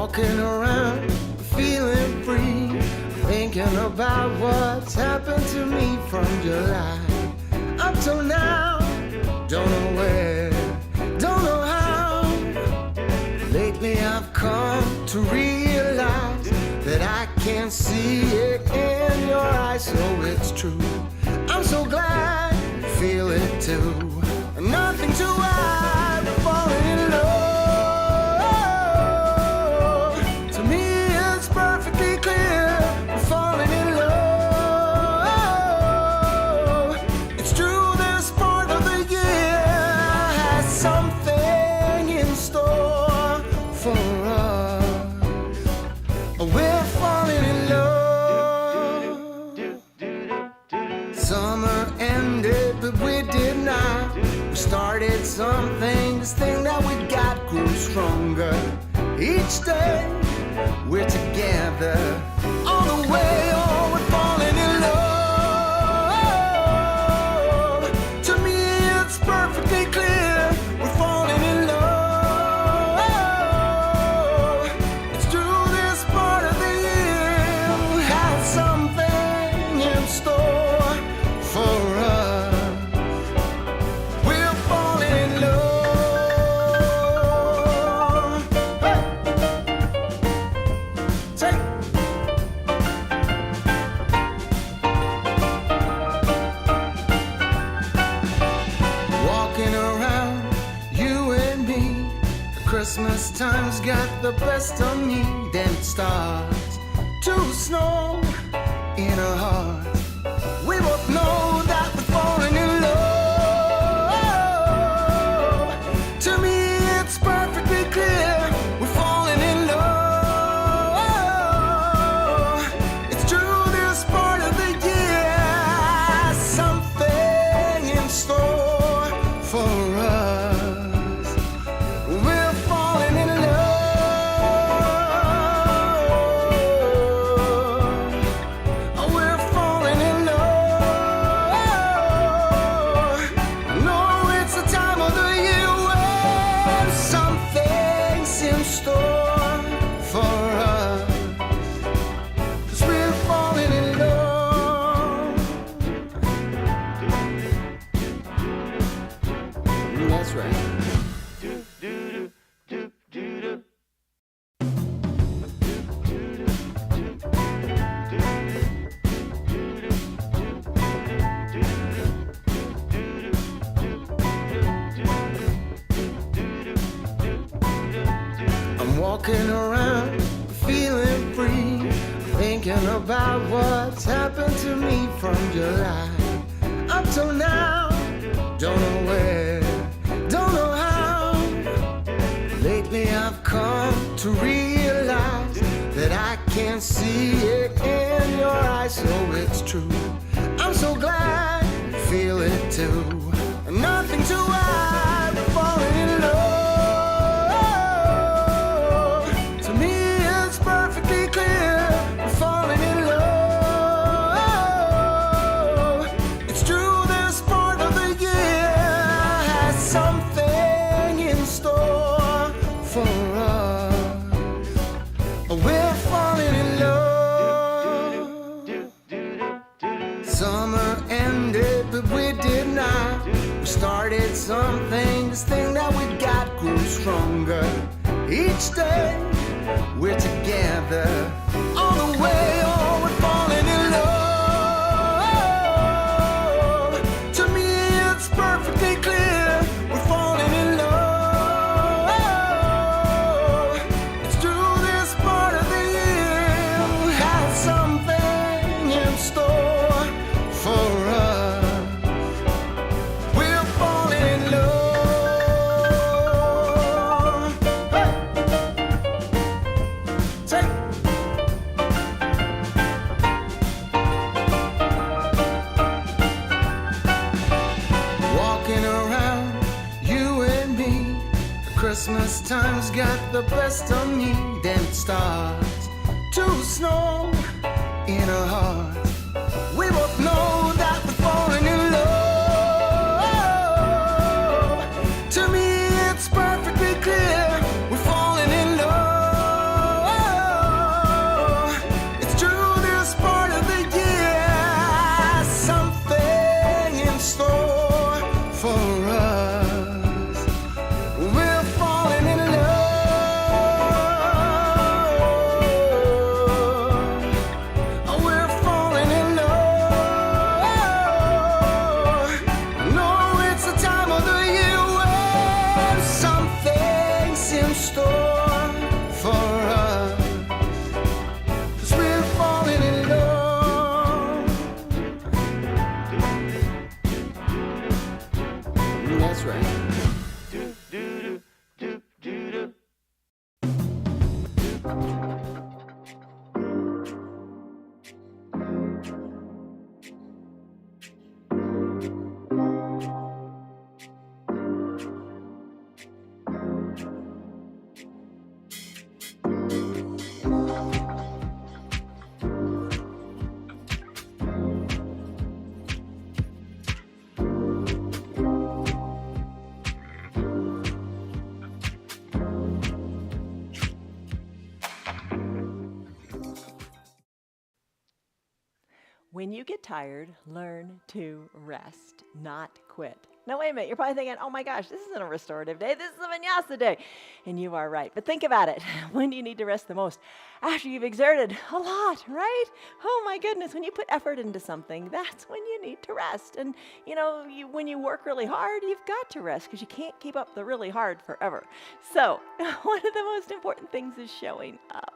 walking around feeling free, thinking about what's happened to me from July up till now. Don't know where, don't know how. Lately I've come to realize that I can see it in your eyes, so it's true. I'm so glad you feel it too. Nothing to hide, falling in love. To me it's perfectly clear, we're falling in love. It's true, this part of the year has something in store for us. We're falling in love. Summer ended, but we did not. We started something, this thing that we got grew stronger. Each day we're together, all the way, oh, we're falling in love. To me it's perfectly clear, we're falling in love. It's true, this part of the year has something in store for us. We're falling in love. Hey. Take. Walking around, you and me. Christmas time's got the best of me. Then it starts to snow in our hearts. We both know that we're falling in love. To me it's perfectly clear, we're falling in love. It's true, this part of the year has something in store for us. We're falling in love. We're falling in love. No, it's the time of the year when something's in store for us. 'Cause we're falling in love. That's right. I'm walking around feeling free, thinking about what's happened to me from July up till now. Don't know where, don't know how. Lately I've come to realize that I can see it in your eyes, so it's true. I'm so glad you feel it too. Nothing to hide, we're falling in love. To me it's perfectly clear, we're falling in love. It's true, this part of the year has something in store for us. We're falling in love. Summer ended, but we did not. We started something, this thing that we got grew stronger. Each day we're together, all the way, oh, we're falling in love. To me it's perfectly clear, we're falling in love. It's true, this part of the year has something in store for us. We're falling in love. Hey. Take. Walking around, you and me. Christmas time's got the best of me. Then it starts to snow in our hearts. We both know that we're falling in love. To me it's perfectly clear, we're falling in love. for us. We're falling in love. We're falling in love. No, it's the time of the year when something's in store for us. 'Cause we're falling in love. That's right. When you get tired, learn to rest, not quit. Now, wait a minute. You're probably thinking, oh my gosh, this isn't a restorative day. This is a vinyasa day. And you are right. But think about it. When do you need to rest the most? After you've exerted a lot, right? Oh my goodness. When you put effort into something, that's when you need to rest. And, when you work really hard, you've got to rest because you can't keep up the really hard forever. So, one of the most important things is showing up.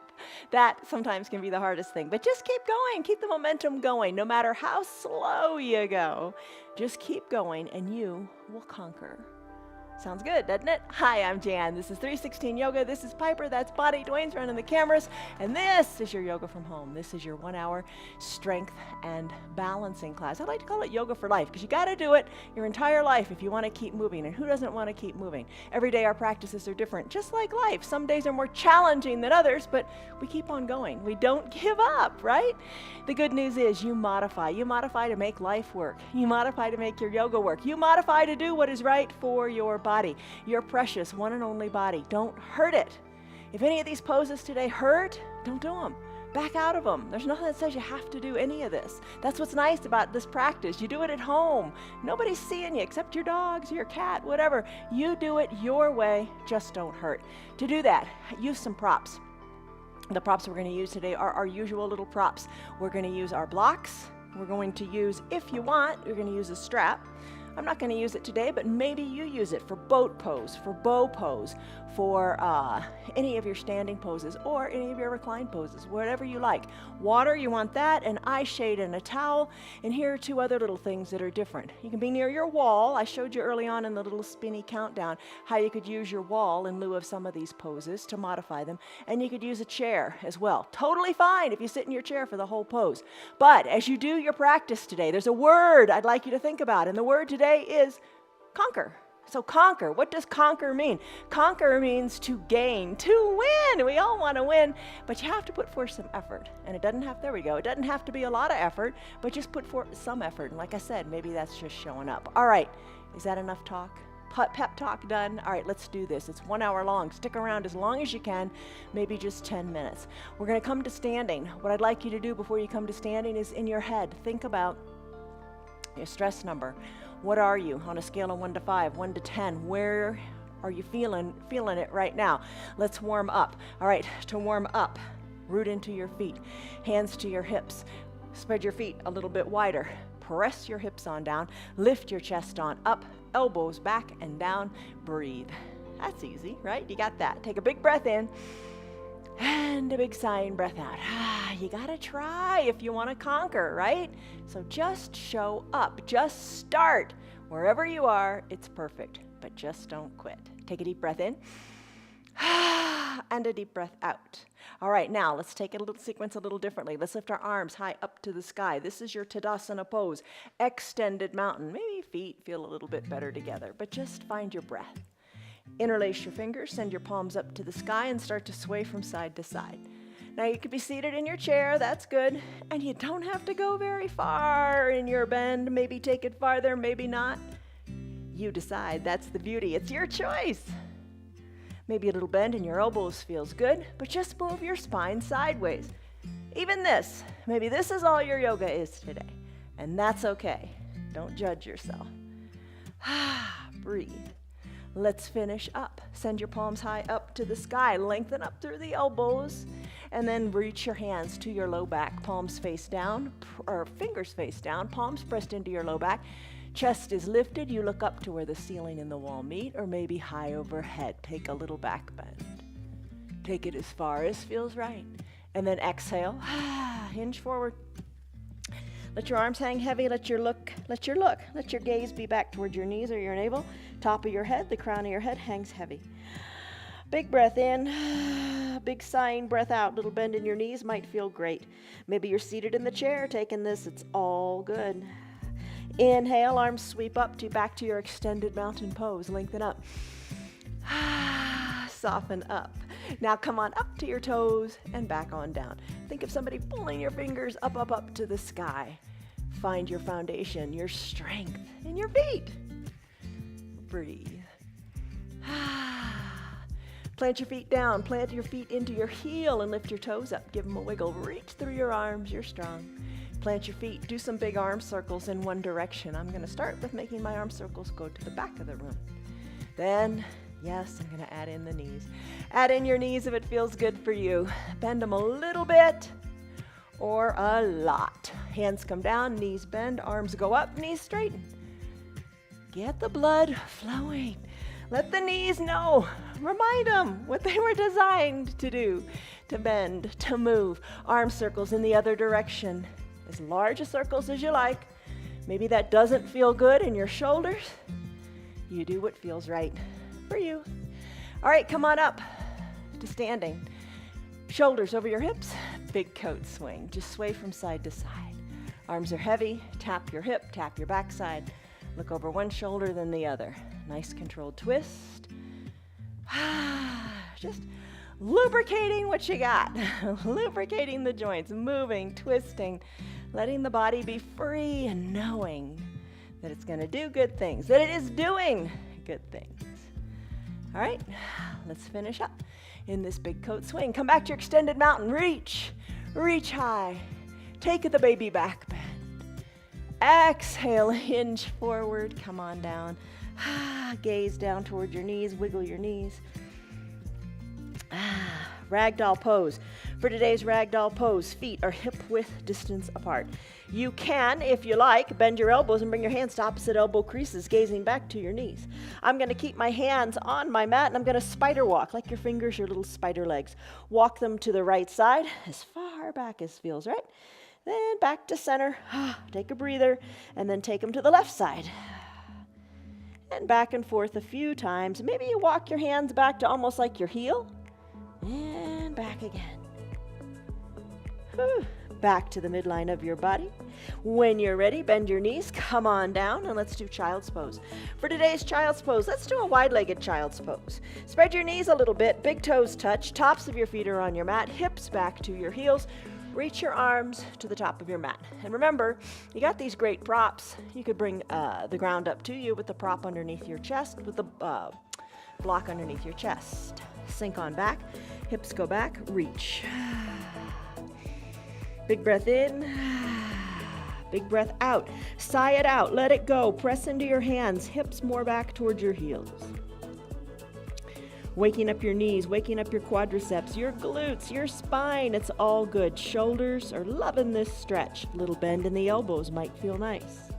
That sometimes can be the hardest thing, but just keep going. Keep the momentum going. No matter how slow you go, just keep going and you will conquer. Sounds good, doesn't it? Hi, I'm Jan. This is 316 Yoga. This is Piper. That's Bonnie. Dwayne's running the cameras. And this is your Yoga from Home. This is your 1 hour strength and balancing class. I like to call it Yoga for Life because you got to do it your entire life if you want to keep moving. And who doesn't want to keep moving? Every day our practices are different, just like life. Some days are more challenging than others, but we keep on going. We don't give up, right? The good news is you modify. You modify to make life work. You modify to make your yoga work. You modify to do what is right for your body, your precious one and only body. Don't hurt it. If any of these poses today hurt, don't do them. Back out of them. There's nothing that says you have to do any of this. That's what's nice about this practice. You do it at home. Nobody's seeing you except your dogs, your cat, whatever. You do it your way. Just don't hurt. To do that, use some props. The props we're going to use today are our usual little props. We're going to use our blocks. We're going to use, if you want, you're going to use a strap. I'm not going to use it today, but maybe you use it for boat pose, for bow pose, for any of your standing poses or any of your reclined poses, whatever you like. Water, you want that, an eye shade and a towel. And here are two other little things that are different. You can be near your wall. I showed you early on in the little spinny countdown how you could use your wall in lieu of some of these poses to modify them. And you could use a chair as well. Totally fine if you sit in your chair for the whole pose. But as you do your practice today, there's a word I'd like you to think about. And the word today is conquer. So conquer. What does conquer mean? Conquer means to gain, to win. We all want to win, but you have to put forth some effort. And it doesn't have, there we go, it doesn't have to be a lot of effort, but just put forth some effort. And like I said, maybe that's just showing up. All right, is that enough talk? Pep talk done? All right, let's do this. It's 1 hour long. Stick around as long as you can, maybe just 10 minutes. We're going to come to standing. What I'd like you to do before you come to standing is in your head, think about your stress number. What are you on a scale of 1 to 5, 1 to 10? Where are you feeling it right now? Let's warm up. All right, to warm up, root into your feet, hands to your hips. Spread your feet a little bit wider. Press your hips on down. Lift your chest on up, elbows back and down. Breathe. That's easy, right? You got that. Take a big breath in and a big sighing breath out. You gotta try if you want to conquer, right? So just show up. Just start. Wherever you are, it's perfect. But just don't quit. Take a deep breath in and a deep breath out. All right, now let's take a little sequence a little differently. Let's lift our arms high up to the sky. This is your Tadasana pose. Extended mountain. Maybe feet feel a little bit better together, but just find your breath. Interlace your fingers, send your palms up to the sky, and start to sway from side to side. Now you could be seated in your chair, that's good, and you don't have to go very far in your bend. Maybe take it farther, maybe not. You decide, that's the beauty, it's your choice. Maybe a little bend in your elbows feels good, but just move your spine sideways. Even this, maybe this is all your yoga is today, and that's okay. Don't judge yourself. Breathe. Let's finish up. Send your palms high up to the sky. Lengthen up through the elbows. And then reach your hands to your low back. Palms face down, or fingers face down. Palms pressed into your low back. Chest is lifted. You look up to where the ceiling and the wall meet, or maybe high overhead. Take a little back bend. Take it as far as feels right. And then exhale. Hinge forward. Let your arms hang heavy. Let your gaze be back towards your knees or your navel. Top of your head, the crown of your head hangs heavy. Big breath in, big sighing breath out. Little bend in your knees might feel great. Maybe you're seated in the chair taking this. It's all good. Inhale, arms sweep up to back to your extended mountain pose. Lengthen up. Soften up. Now come on up to your toes and back on down. Think of somebody pulling your fingers up, up, up to the sky. Find your foundation, your strength in your feet. Breathe. Plant your feet down. Plant your feet into your heel and lift your toes up. Give them a wiggle. Reach through your arms. You're strong. Plant your feet. Do some big arm circles in one direction. I'm going to start with making my arm circles go to the back of the room. Then, yes, I'm going to add in the knees. Add in your knees if it feels good for you. Bend them a little bit or a lot. Hands come down, knees bend, arms go up, knees straighten. Get the blood flowing. Let the knees know. Remind them what they were designed to do, to bend, to move. Arm circles in the other direction. As large a circles as you like. Maybe that doesn't feel good in your shoulders. You do what feels right for you. All right, come on up to standing. Shoulders over your hips, big coat swing. Just sway from side to side. Arms are heavy. Tap your hip, tap your backside. Look over one shoulder, then the other. Nice controlled twist. Just lubricating what you got. Lubricating the joints, moving, twisting, letting the body be free and knowing that it's going to do good things, that it is doing good things. All right, let's finish up in this big coat swing. Come back to your extended mountain. Reach high. Take the baby back bend. Exhale, hinge forward, come on down. Gaze down toward your knees, wiggle your knees. Ragdoll pose. For today's ragdoll pose, feet are hip width distance apart. You can, if you like, bend your elbows and bring your hands to opposite elbow creases, gazing back to your knees. I'm going to keep my hands on my mat and I'm going to spider walk, like your fingers, your little spider legs. Walk them to the right side, as far back as feels right. Then back to center. Take a breather, and then take them to the left side. And back and forth a few times. Maybe you walk your hands back to almost like your heel. And back again. Back to the midline of your body. When you're ready, bend your knees, come on down, and let's do child's pose. For today's child's pose, let's do a wide-legged child's pose. Spread your knees a little bit, big toes touch, tops of your feet are on your mat, hips back to your heels. Reach your arms to the top of your mat. And remember, you got these great props. You could bring the ground up to you with the prop underneath your chest, with the block underneath your chest. Sink on back, hips go back, reach. Big breath in, big breath out. Sigh it out, let it go. Press into your hands, hips more back towards your heels. Waking up your knees, waking up your quadriceps, your glutes, your spine. It's all good. Shoulders are loving this stretch. Little bend in the elbows might feel nice.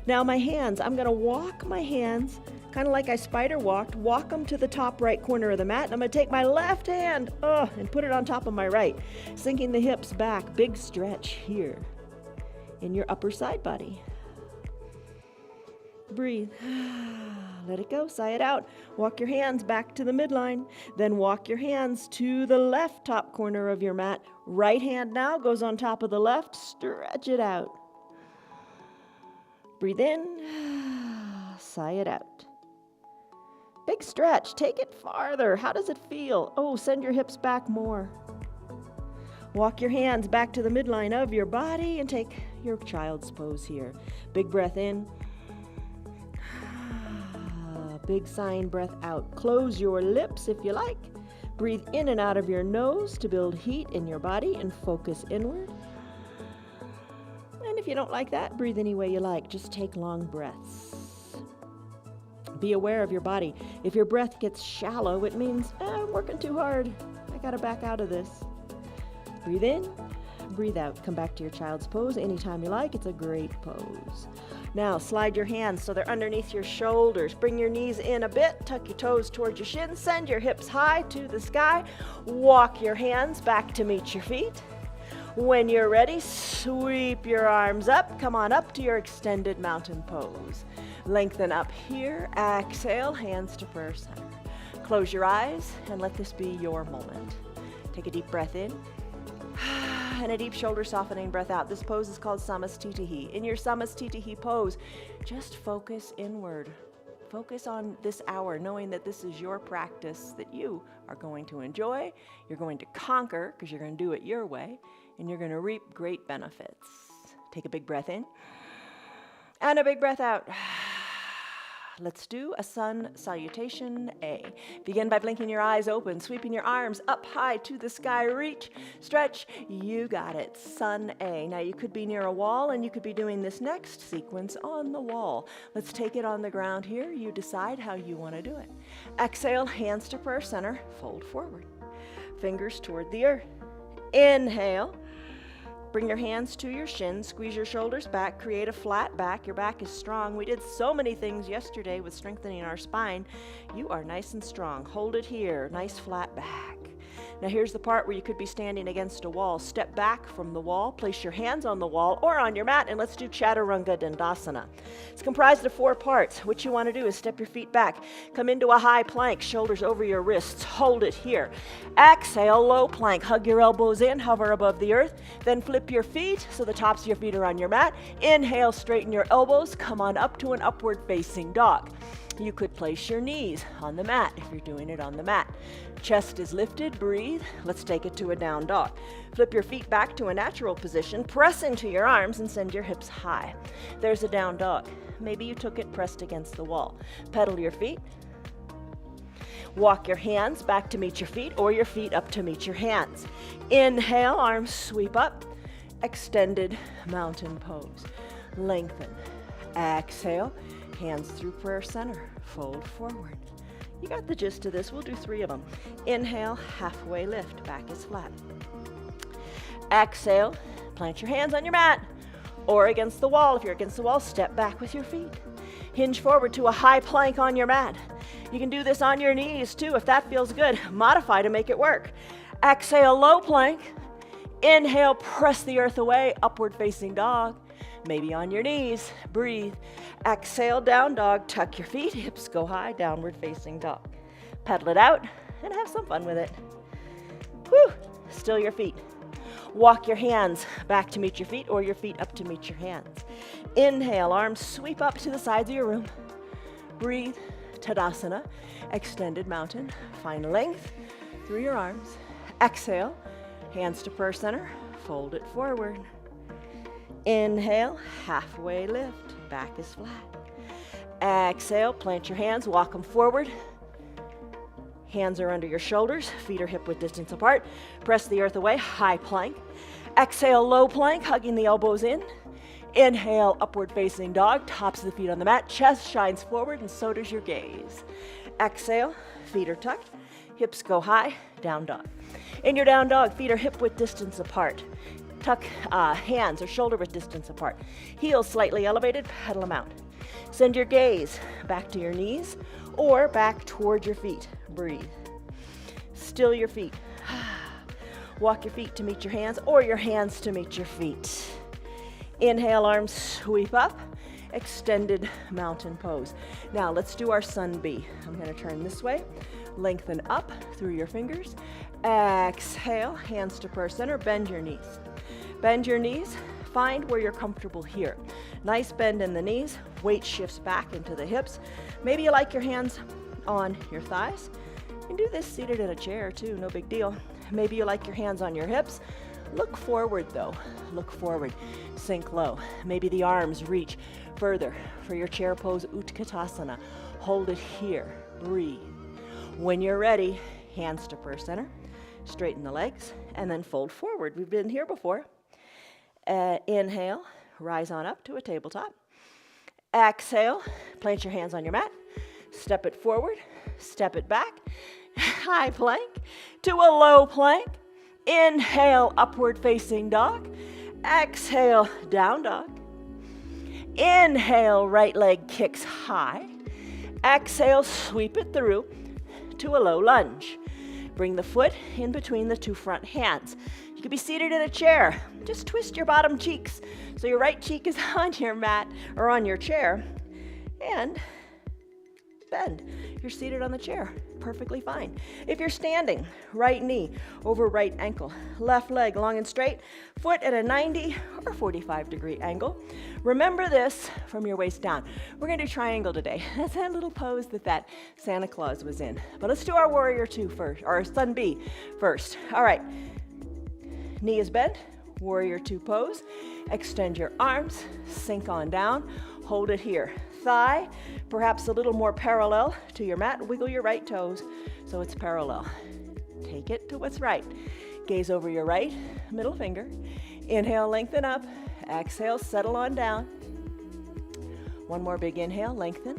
Now my hands, I'm going to walk my hands, kind of like I spider walked, walk them to the top right corner of the mat. And I'm going to take my left hand and put it on top of my right, sinking the hips back. Big stretch here in your upper side body. Breathe. Let it go. Sigh it out. Walk your hands back to the midline. Then walk your hands to the left top corner of your mat. Right hand now goes on top of the left. Stretch it out. Breathe in. Sigh it out. Big stretch. Take it farther. How does it feel? Oh, send your hips back more. Walk your hands back to the midline of your body and take your child's pose here. Big breath in. Big sighing breath out. Close your lips if you like. Breathe in and out of your nose to build heat in your body and focus inward. And if you don't like that, breathe any way you like. Just take long breaths. Be aware of your body. If your breath gets shallow, it means, I'm working too hard. I gotta back out of this. Breathe in, breathe out. Come back to your child's pose anytime you like. It's a great pose. Now slide your hands so they're underneath your shoulders. Bring your knees in a bit. Tuck your toes towards your shins. Send your hips high to the sky. Walk your hands back to meet your feet. When you're ready, sweep your arms up. Come on up to your extended mountain pose. Lengthen up here. Exhale, hands to prayer center. Close your eyes and let this be your moment. Take a deep breath in and a deep shoulder softening breath out. This pose is called Samastitihi. In your Samastitihi pose, just focus inward. Focus on this hour, knowing that this is your practice that you are going to enjoy, you're going to conquer because you're going to do it your way, and you're going to reap great benefits. Take a big breath in and a big breath out. Let's do a sun salutation A. Begin by blinking your eyes open, sweeping your arms up high to the sky. Reach, stretch, you got it. Sun A. Now you could be near a wall and you could be doing this next sequence on the wall. Let's take it on the ground here. You decide how you want to do it. Exhale, hands to prayer center, fold forward. Fingers toward the earth. Inhale. Bring your hands to your shins, squeeze your shoulders back, create a flat back. Your back is strong. We did so many things yesterday with strengthening our spine. You are nice and strong. Hold it here, nice flat back. Now here's the part where you could be standing against a wall. Step back from the wall, place your hands on the wall or on your mat, and let's do Chaturanga Dandasana. It's comprised of 4 parts. What you want to do is step your feet back, come into a high plank, shoulders over your wrists, hold it here. Exhale, low plank, hug your elbows in, hover above the earth, then flip your feet so the tops of your feet are on your mat. Inhale, straighten your elbows, come on up to an upward facing dog. You could place your knees on the mat if you're doing it on the mat. Chest is lifted, breathe. Let's take it to a down dog. Flip your feet back to a natural position, press into your arms and send your hips high. There's a down dog. Maybe you took it pressed against the wall. Pedal your feet. Walk your hands back to meet your feet or your feet up to meet your hands. Inhale, arms sweep up. Extended mountain pose. Lengthen. Exhale. Hands through prayer center, fold forward. You got the gist of this. We'll do 3 of them. Inhale, halfway lift, back is flat. Exhale, plant your hands on your mat or against the wall. If you're against the wall, step back with your feet. Hinge forward to a high plank on your mat. You can do this on your knees too if that feels good. Modify to make it work. Exhale, low plank. Inhale, press the earth away, upward facing dog. Maybe on your knees, breathe. Exhale, down dog, tuck your feet, hips go high, downward facing dog. Pedal it out and have some fun with it. Whew, still your feet. Walk your hands back to meet your feet or your feet up to meet your hands. Inhale, arms sweep up to the sides of your room. Breathe, Tadasana, extended mountain. Find length through your arms. Exhale, hands to prayer center, fold it forward. Inhale, halfway lift, back is flat. Exhale, plant your hands, walk them forward. Hands are under your shoulders, feet are hip width distance apart. Press the earth away, high plank. Exhale, low plank, hugging the elbows in. Inhale, upward facing dog, tops of the feet on the mat, chest shines forward and so does your gaze. Exhale, feet are tucked, hips go high, down dog. In your down dog, feet are hip width distance apart. Tuck hands or shoulder width distance apart. Heels slightly elevated, pedal them out. Send your gaze back to your knees or back toward your feet. Breathe. Still your feet. Walk your feet to meet your hands or your hands to meet your feet. Inhale, arms sweep up. Extended mountain pose. Now let's do our sun B. I'm going to turn this way. Lengthen up through your fingers. Exhale, hands to prayer center. Bend your knees. Bend your knees. Find where you're comfortable here. Nice bend in the knees. Weight shifts back into the hips. Maybe you like your hands on your thighs. You can do this seated in a chair too, no big deal. Maybe you like your hands on your hips. Look forward though. Look forward. Sink low. Maybe the arms reach further for your chair pose, Utkatasana. Hold it here. Breathe. When you're ready, hands to prayer center. Straighten the legs and then fold forward. We've been here before. Inhale, rise on up to a tabletop. Exhale, plant your hands on your mat. Step it forward, step it back. High plank to a low plank. Inhale, upward facing dog. Exhale, down dog. Inhale, right leg kicks high. Exhale, sweep it through to a low lunge. Bring the foot in between the two front hands. You could be seated in a chair. Just twist your bottom cheeks so your right cheek is on your mat or on your chair. And bend. You're seated on the chair. Perfectly fine. If you're standing, right knee over right ankle, left leg long and straight, foot at a 90 or 45-degree angle. Remember this from your waist down. We're going to do triangle today. That's that little pose that Santa Claus was in. But let's do our warrior two first, or sun B first. All right. Knee is bent, warrior two pose. Extend your arms, sink on down, hold it here. Thigh, perhaps a little more parallel to your mat. Wiggle your right toes so it's parallel. Take it to what's right. Gaze over your right middle finger. Inhale, lengthen up. Exhale, settle on down. One more big inhale, lengthen.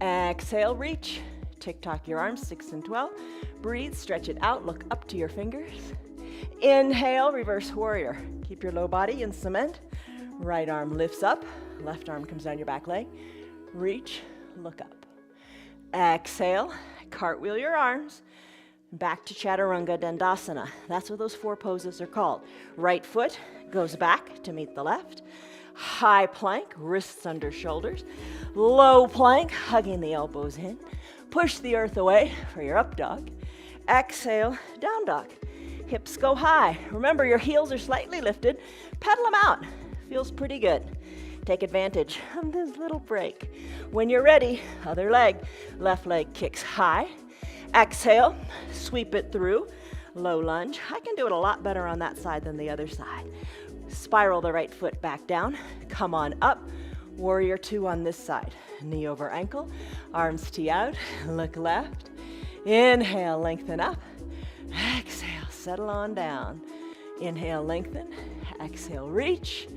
Exhale, reach. Tick-tock your arms, 6 and 12. Breathe, stretch it out, look up to your fingers. Inhale, reverse warrior. Keep your low body in cement. Right arm lifts up, left arm comes down your back leg. Reach, look up. Exhale, cartwheel your arms. Back to Chaturanga Dandasana. That's what those 4 poses are called. Right foot goes back to meet the left. High plank, wrists under shoulders. Low plank, hugging the elbows in. Push the earth away for your up dog. Exhale, down dog. Hips go high. Remember, your heels are slightly lifted. Pedal them out. Feels pretty good. Take advantage of this little break. When you're ready, other leg. Left leg kicks high. Exhale, sweep it through. Low lunge. I can do it a lot better on that side than the other side. Spiral the right foot back down. Come on up. Warrior two on this side. Knee over ankle. Arms tee out. Look left. Inhale, lengthen up. Exhale, settle on down. Inhale, lengthen. Exhale, reach.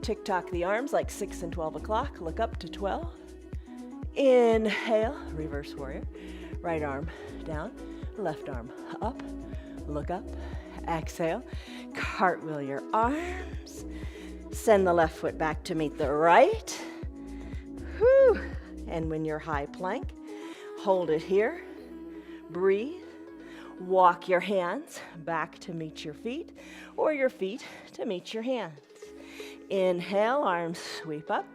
Tick-tock the arms like 6 and 12 o'clock. Look up to 12. Inhale, reverse warrior. Right arm down, left arm up. Look up. Exhale. Cartwheel your arms. Send the left foot back to meet the right. Whew. And when you're high plank, hold it here. Breathe. Walk your hands back to meet your feet, or your feet to meet your hands. Inhale, arms sweep up.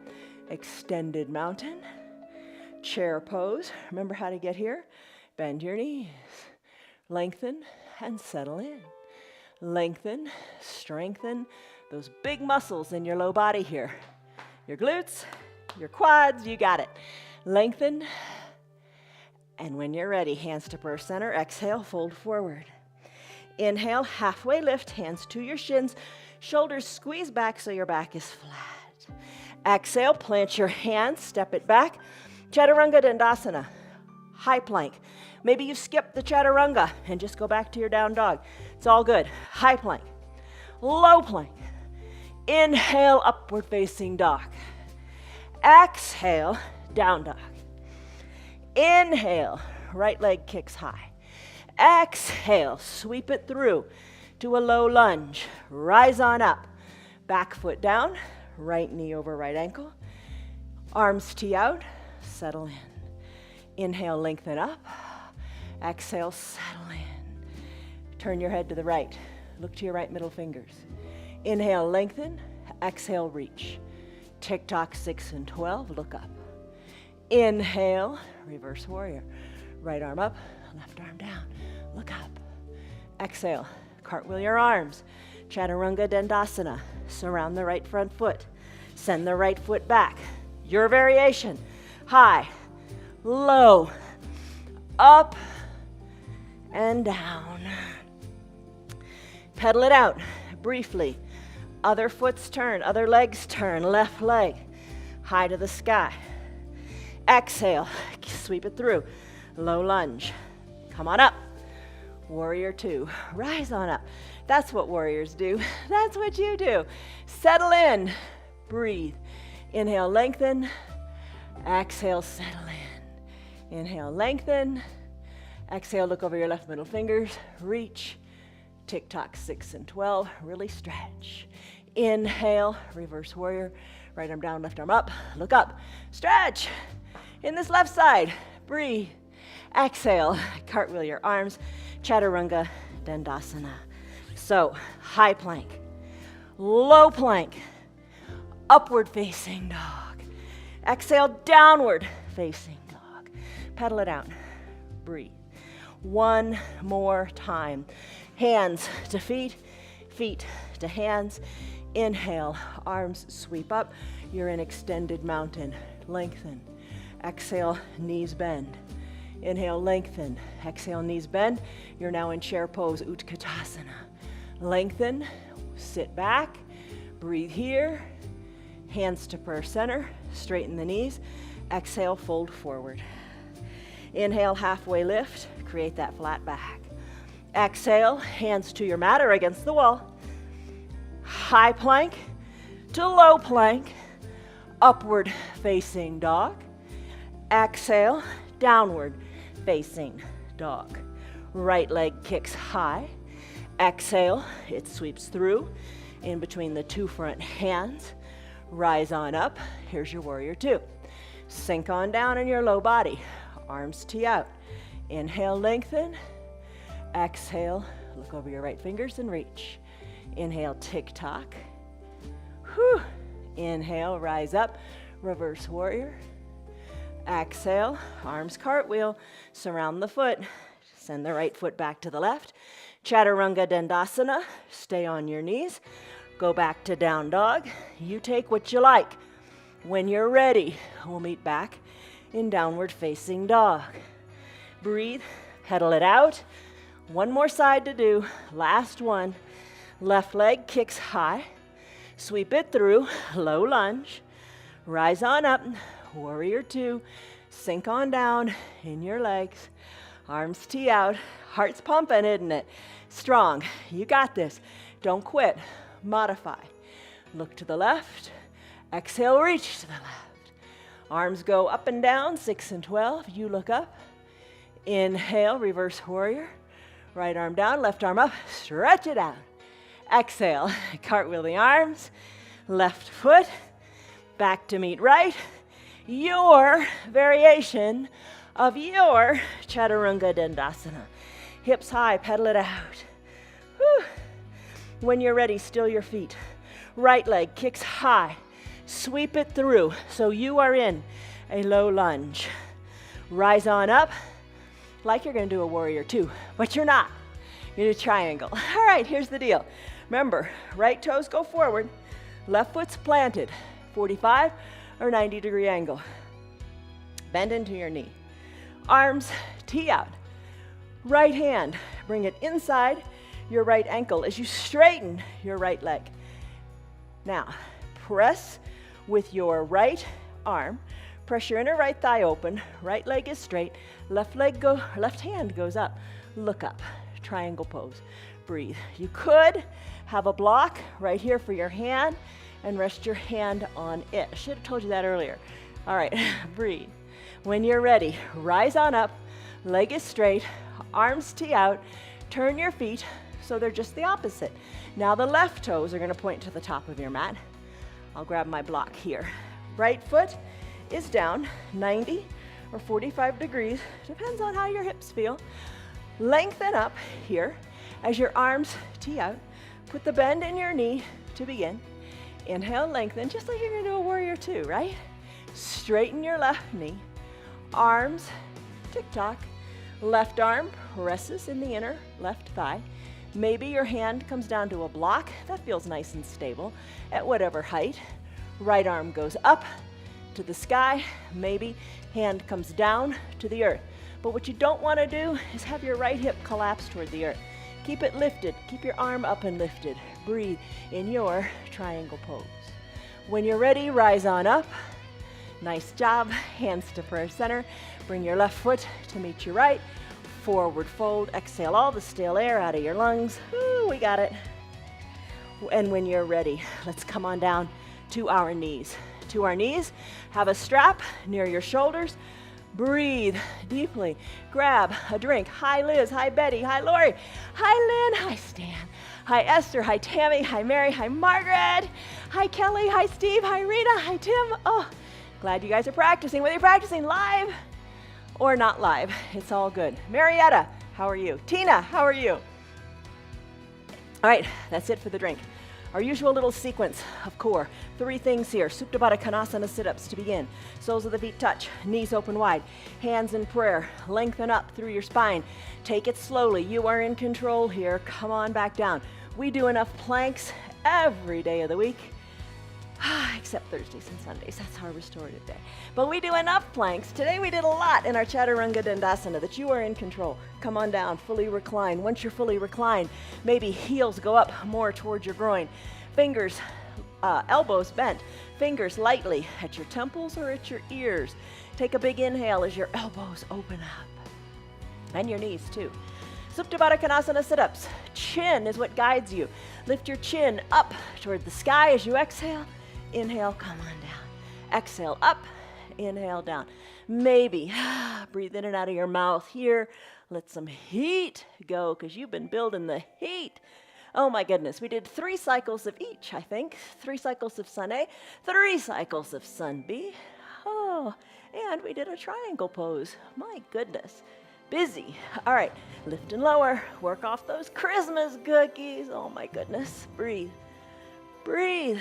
Extended mountain. Chair pose. Remember how to get here. Bend your knees. Lengthen and settle in. Lengthen, strengthen those big muscles in your low body here. Your glutes, your quads, you got it. Lengthen. And when you're ready, hands to birth center. Exhale, fold forward. Inhale, halfway lift, hands to your shins. Shoulders squeeze back so your back is flat. Exhale, plant your hands, step it back. Chaturanga Dandasana, high plank. Maybe you skip the chaturanga and just go back to your down dog. It's all good. High plank, low plank. Inhale, upward facing dog. Exhale, down dog. Inhale, right leg kicks high. Exhale, sweep it through to a low lunge. Rise on up. Back foot down, right knee over right ankle. Arms tee out, settle in. Inhale, lengthen up. Exhale, settle in. Turn your head to the right. Look to your right middle fingers. Inhale, lengthen. Exhale, reach. Tick-tock 6 and 12, look up. Inhale, reverse warrior. Right arm up, left arm down. Look up. Exhale, cartwheel your arms. Chaturanga Dandasana. Surround the right front foot. Send the right foot back. Your variation. High, low, up, and down. Pedal it out briefly. Other foot's turn, other leg's turn. Left leg, high to the sky. Exhale, sweep it through. Low lunge. Come on up. Warrior two. Rise on up. That's what warriors do. That's what you do. Settle in. Breathe. Inhale, lengthen. Exhale, settle in. Inhale, lengthen. Exhale, look over your left middle fingers, reach. Tick-tock, 6 and 12, really stretch. Inhale, reverse warrior, right arm down, left arm up, look up, stretch. In this left side, breathe. Exhale, cartwheel your arms, Chaturanga Dandasana. So, high plank, low plank, upward facing dog. Exhale, downward facing dog. Pedal it out, breathe. One more time. Hands to feet, feet to hands. Inhale, arms sweep up. You're in extended mountain. Lengthen. Exhale, knees bend. Inhale, lengthen. Exhale, knees bend. You're now in chair pose, Utkatasana. Lengthen, sit back, breathe here. Hands to prayer center, straighten the knees. Exhale, fold forward. Inhale, halfway lift, create that flat back. Exhale, hands to your mat or against the wall. High plank to low plank, upward facing dog. Exhale, downward facing dog. Right leg kicks high. Exhale, it sweeps through in between the two front hands. Rise on up. Here's your warrior two. Sink on down in your low body. Arms tee out. Inhale, lengthen. Exhale, look over your right fingers and reach. Inhale, tick-tock. Whew. Inhale, rise up. Reverse warrior. Exhale, arms cartwheel. Surround the foot. Send the right foot back to the left. Chaturanga Dandasana. Stay on your knees. Go back to down dog. You take what you like. When you're ready, we'll meet back in downward facing dog. Breathe, pedal it out. One more side to do. Last one. Left leg kicks high. Sweep it through. Low lunge. Rise on up. Warrior two. Sink on down in your legs. Arms tee out. Heart's pumping, isn't it? Strong. You got this. Don't quit. Modify. Look to the left. Exhale, reach to the left. Arms go up and down, 6 and 12. You look up. Inhale, reverse warrior. Right arm down, left arm up. Stretch it out. Exhale, cartwheel the arms. Left foot, back to meet right. Your variation of your Chaturanga Dandasana. Hips high, pedal it out. Whew. When you're ready, still your feet. Right leg kicks high. Sweep it through so you are in a low lunge. Rise on up like you're going to do a warrior two, but you're not. You're in a triangle. All right, here's the deal. Remember, right toes go forward, left foot's planted, 45 or 90-degree angle. Bend into your knee. Arms tee out. Right hand, bring it inside your right ankle as you straighten your right leg. Now, press with your right arm. Press your inner right thigh open. Right leg is straight. Left hand goes up. Look up. Triangle pose. Breathe. You could have a block right here for your hand and rest your hand on it. I should have told you that earlier. All right, breathe. When you're ready, rise on up. Leg is straight. Arms tee out. Turn your feet so they're just the opposite. Now the left toes are going to point to the top of your mat. I'll grab my block here. Right foot is down, 90 or 45 degrees, depends on how your hips feel. Lengthen up here as your arms tee out. Put the bend in your knee to begin. Inhale, lengthen, just like you're going to do a warrior two, right? Straighten your left knee. Arms, tick-tock. Left arm presses in the inner left thigh. Maybe your hand comes down to a block. That feels nice and stable at whatever height. Right arm goes up to the sky. Maybe hand comes down to the earth. But what you don't want to do is have your right hip collapse toward the earth. Keep it lifted. Keep your arm up and lifted. Breathe in your triangle pose. When you're ready, rise on up. Nice job. Hands to prayer center. Bring your left foot to meet your right. Forward fold. Exhale all the stale air out of your lungs. Woo, we got it. And when you're ready, let's come on down to our knees. To our knees, have a strap near your shoulders. Breathe deeply. Grab a drink. Hi, Liz. Hi, Betty. Hi, Lori. Hi, Lynn. Hi, Stan. Hi, Esther. Hi, Tammy. Hi, Mary. Hi, Margaret. Hi, Kelly. Hi, Steve. Hi, Rita. Hi, Tim. Oh, glad you guys are practicing. Whether you're practicing live or not live, it's all good. Marietta, how are you? Tina, how are you? All right, that's it for the drink. Our usual little sequence of core. 3 things here. Supta Baddha Konasana sit-ups to begin. Soles of the feet touch, knees open wide, hands in prayer. Lengthen up through your spine. Take it slowly. You are in control here. Come on back down. We do enough planks every day of the week, except Thursdays and Sundays. That's our restorative day. But we do enough planks. Today we did a lot in our Chaturanga Dandasana that you are in control. Come on down, fully recline. Once you're fully reclined, maybe heels go up more towards your groin. Fingers, elbows bent. Fingers lightly at your temples or at your ears. Take a big inhale as your elbows open up. And your knees too. Supta Baddha Konasana sit-ups. Chin is what guides you. Lift your chin up toward the sky as you exhale. Inhale, come on down. Exhale, up. Inhale, down. Maybe breathe in and out of your mouth here. Let some heat go because you've been building the heat. Oh my goodness, we did 3 cycles of each, I think. 3 cycles of Sun A, 3 cycles of Sun B. Oh, and we did a triangle pose. My goodness. Busy. All right, lift and lower. Work off those Christmas cookies. Oh my goodness. Breathe. Breathe.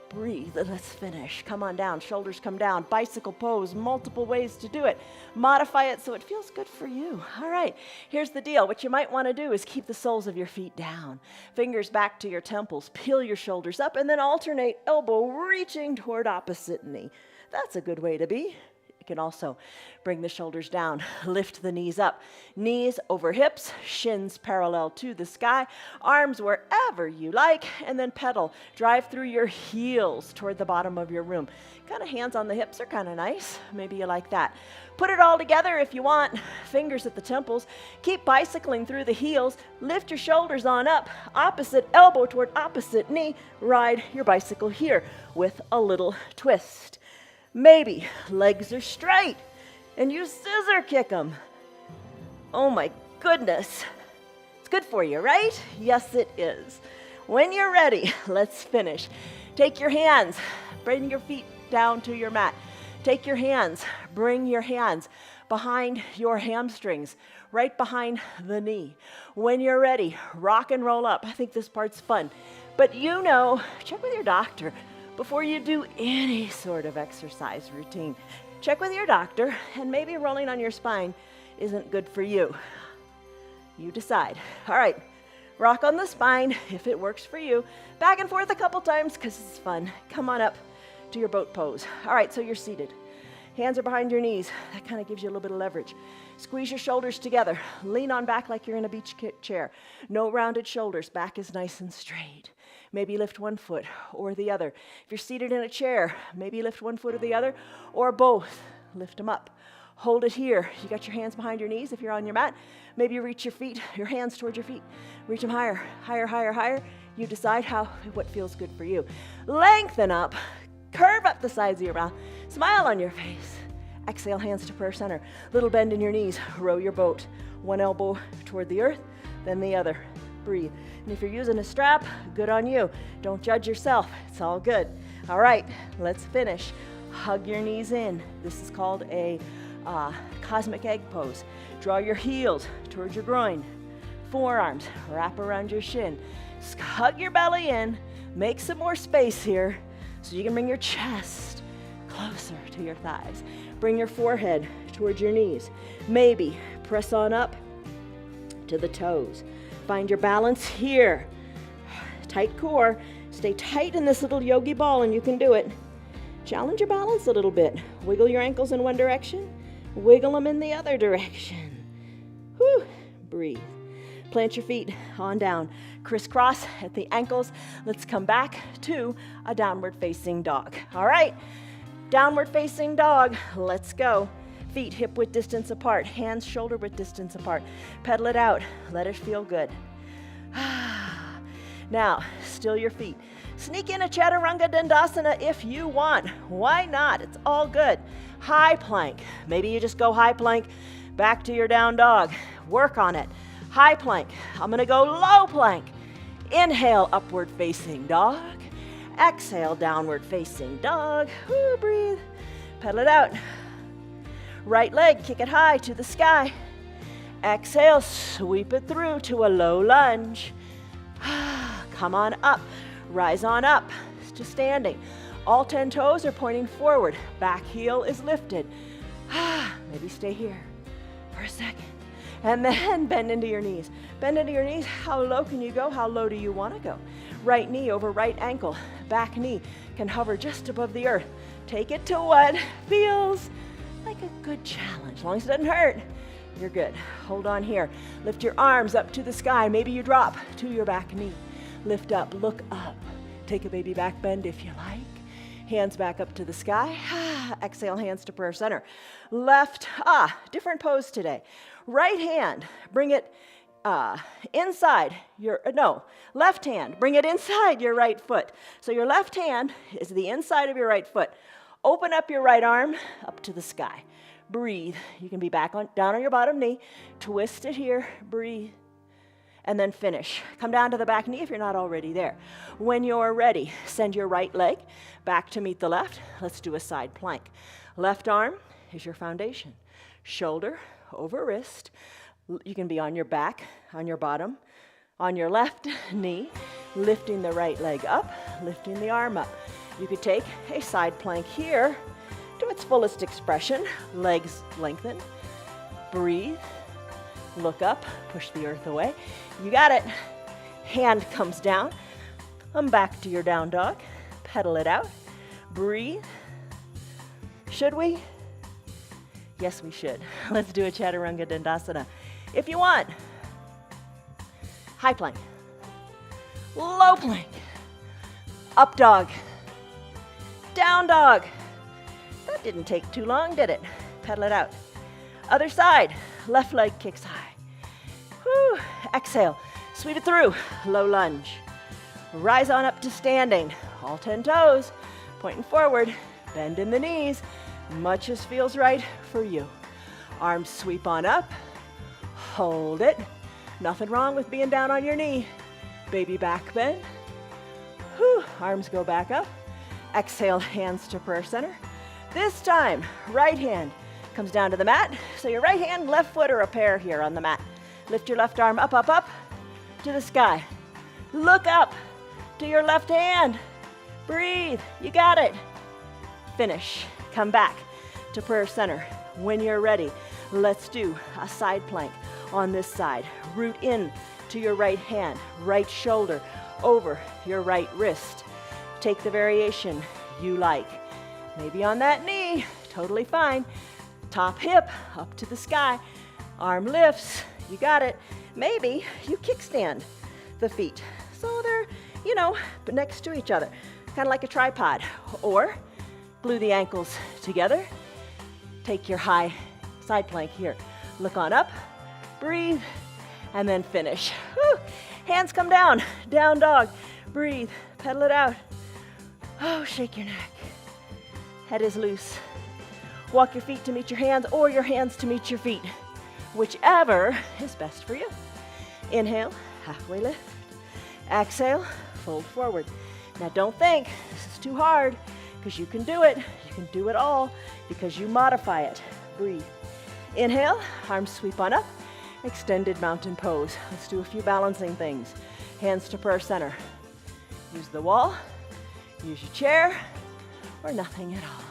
Breathe. Let's finish. Come on down. Shoulders come down. Bicycle pose. Multiple ways to do it. Modify it so it feels good for you. All right. Here's the deal. What you might want to do is keep the soles of your feet down. Fingers back to your temples. Peel your shoulders up and then alternate elbow reaching toward opposite knee. That's a good way to be. You can also bring the shoulders down, lift the knees up. Knees over hips, shins parallel to the sky, arms wherever you like, and then pedal. Drive through your heels toward the bottom of your room. Kind of hands on the hips are kind of nice. Maybe you like that. Put it all together if you want. Fingers at the temples. Keep bicycling through the heels. Lift your shoulders on up. Opposite elbow toward opposite knee. Ride your bicycle here with a little twist. Maybe legs are straight and you scissor kick them. Oh my goodness. It's good for you, right? Yes, it is. When you're ready, let's finish. Take your hands, bring your feet down to your mat. Take your hands, bring your hands behind your hamstrings, right behind the knee. When you're ready, rock and roll up. I think this part's fun. But you know, check with your doctor. Before you do any sort of exercise routine, check with your doctor, and maybe rolling on your spine isn't good for you. You decide. All right, rock on the spine if it works for you. Back and forth a couple times because it's fun. Come on up to your boat pose. All right, so you're seated. Hands are behind your knees. That kind of gives you a little bit of leverage. Squeeze your shoulders together. Lean on back like you're in a beach chair. No rounded shoulders. Back is nice and straight. Maybe lift one foot or the other. If you're seated in a chair, maybe lift one foot or the other, or both. Lift them up. Hold it here. You got your hands behind your knees if you're on your mat. Maybe reach your hands towards your feet. Reach them higher, higher, higher, higher. You decide what feels good for you. Lengthen up. Curve up the sides of your mouth. Smile on your face. Exhale, hands to prayer center. Little bend in your knees. Row your boat. One elbow toward the earth, then the other. Breathe. And if you're using a strap, good on you. Don't judge yourself. It's all good. All right, let's finish. Hug your knees in. This is called a cosmic egg pose. Draw your heels towards your groin. Forearms wrap around your shin. Hug your belly in. Make some more space here so you can bring your chest closer to your thighs. Bring your forehead towards your knees. Maybe press on up to the toes. Find your balance here. Tight core. Stay tight in this little yogi ball and you can do it. Challenge your balance a little bit. Wiggle your ankles in one direction. Wiggle them in the other direction. Whew. Breathe. Plant your feet on down. Crisscross at the ankles. Let's come back to a downward facing dog. All right. Downward facing dog. Let's go. Feet hip width distance apart. Hands shoulder width distance apart. Pedal it out. Let it feel good. Now, still your feet. Sneak in a Chaturanga Dandasana if you want. Why not? It's all good. High plank. Maybe you just go high plank back to your down dog. Work on it. High plank. I'm gonna go low plank. Inhale, upward facing dog. Exhale, downward facing dog. Woo, breathe. Pedal it out. Right leg, kick it high to the sky. Exhale, sweep it through to a low lunge. Come on up, rise on up to standing. All 10 toes are pointing forward. Back heel is lifted. Maybe stay here for a second. And then bend into your knees. Bend into your knees. How low can you go? How low do you want to go? Right knee over right ankle. Back knee can hover just above the earth. Take it to what feels like a good challenge. As long as it doesn't hurt, you're good. Hold on here. Lift your arms up to the sky. Maybe you drop to your back knee. Lift up, look up. Take a baby back bend if you like. Hands back up to the sky. Exhale, hands to prayer center. Left, different pose today. Right hand, bring it inside your, left hand, bring it inside your right foot. So your left hand is the inside of your right foot. Open up your right arm up to the sky. Breathe. You can be back down on your bottom knee. Twist it here. Breathe. And then finish. Come down to the back knee if you're not already there. When you're ready, send your right leg back to meet the left. Let's do a side plank. Left arm is your foundation. Shoulder over wrist. You can be on your back, on your bottom, on your left knee, lifting the right leg up, lifting the arm up. You could take a side plank here to its fullest expression. Legs lengthen. Breathe. Look up, push the earth away. You got it. Hand comes down. I'm back to your down dog. Pedal it out. Breathe. Should we? Yes, we should. Let's do a Chaturanga Dandasana. If you want, high plank, low plank, up dog, down dog. That didn't take too long, did it? Pedal it out. Other side, left leg kicks high. Whew. Exhale, sweep it through, low lunge. Rise on up to standing, all 10 toes, pointing forward, bend in the knees, much as feels right for you. Arms sweep on up, hold it. Nothing wrong with being down on your knee. Baby back bend. Whew. Arms go back up. Exhale, hands to prayer center. This time, right hand comes down to the mat. So your right hand, left foot are a pair here on the mat. Lift your left arm up, up, up to the sky. Look up to your left hand. Breathe. You got it. Finish. Come back to prayer center. When you're ready, let's do a side plank on this side. Root in to your right hand, right shoulder over your right wrist. Take the variation you like. Maybe on that knee, totally fine. Top hip up to the sky. Arm lifts. You got it. Maybe you kickstand the feet. So they're, next to each other, kind of like a tripod. Or glue the ankles together. Take your high side plank here. Look on up, breathe, and then finish. Whew. Hands come down, down dog. Breathe, pedal it out. Oh, shake your neck. Head is loose. Walk your feet to meet your hands or your hands to meet your feet. Whichever is best for you. Inhale, halfway lift. Exhale, fold forward. Now don't think this is too hard, because you can do it. You can do it all because you modify it. Breathe. Inhale, arms sweep on up. Extended mountain pose. Let's do a few balancing things. Hands to prayer center. Use the wall, use your chair, or nothing at all.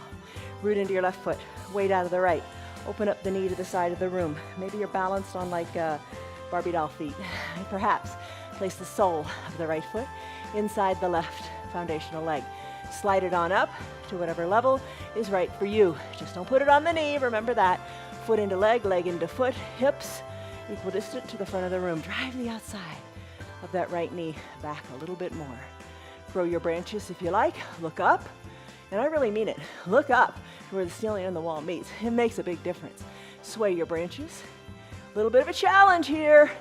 Root into your left foot, weight out of the right. Open up the knee to the side of the room. Maybe you're balanced on like Barbie doll feet. Perhaps place the sole of the right foot inside the left foundational leg. Slide it on up to whatever level is right for you. Just don't put it on the knee, remember that. Foot into leg, leg into foot, hips equidistant to the front of the room. Drive the outside of that right knee back a little bit more. Grow your branches if you like. Look up, and I really mean it. Look up to where the ceiling and the wall meets. It makes a big difference. Sway your branches. A little bit of a challenge here.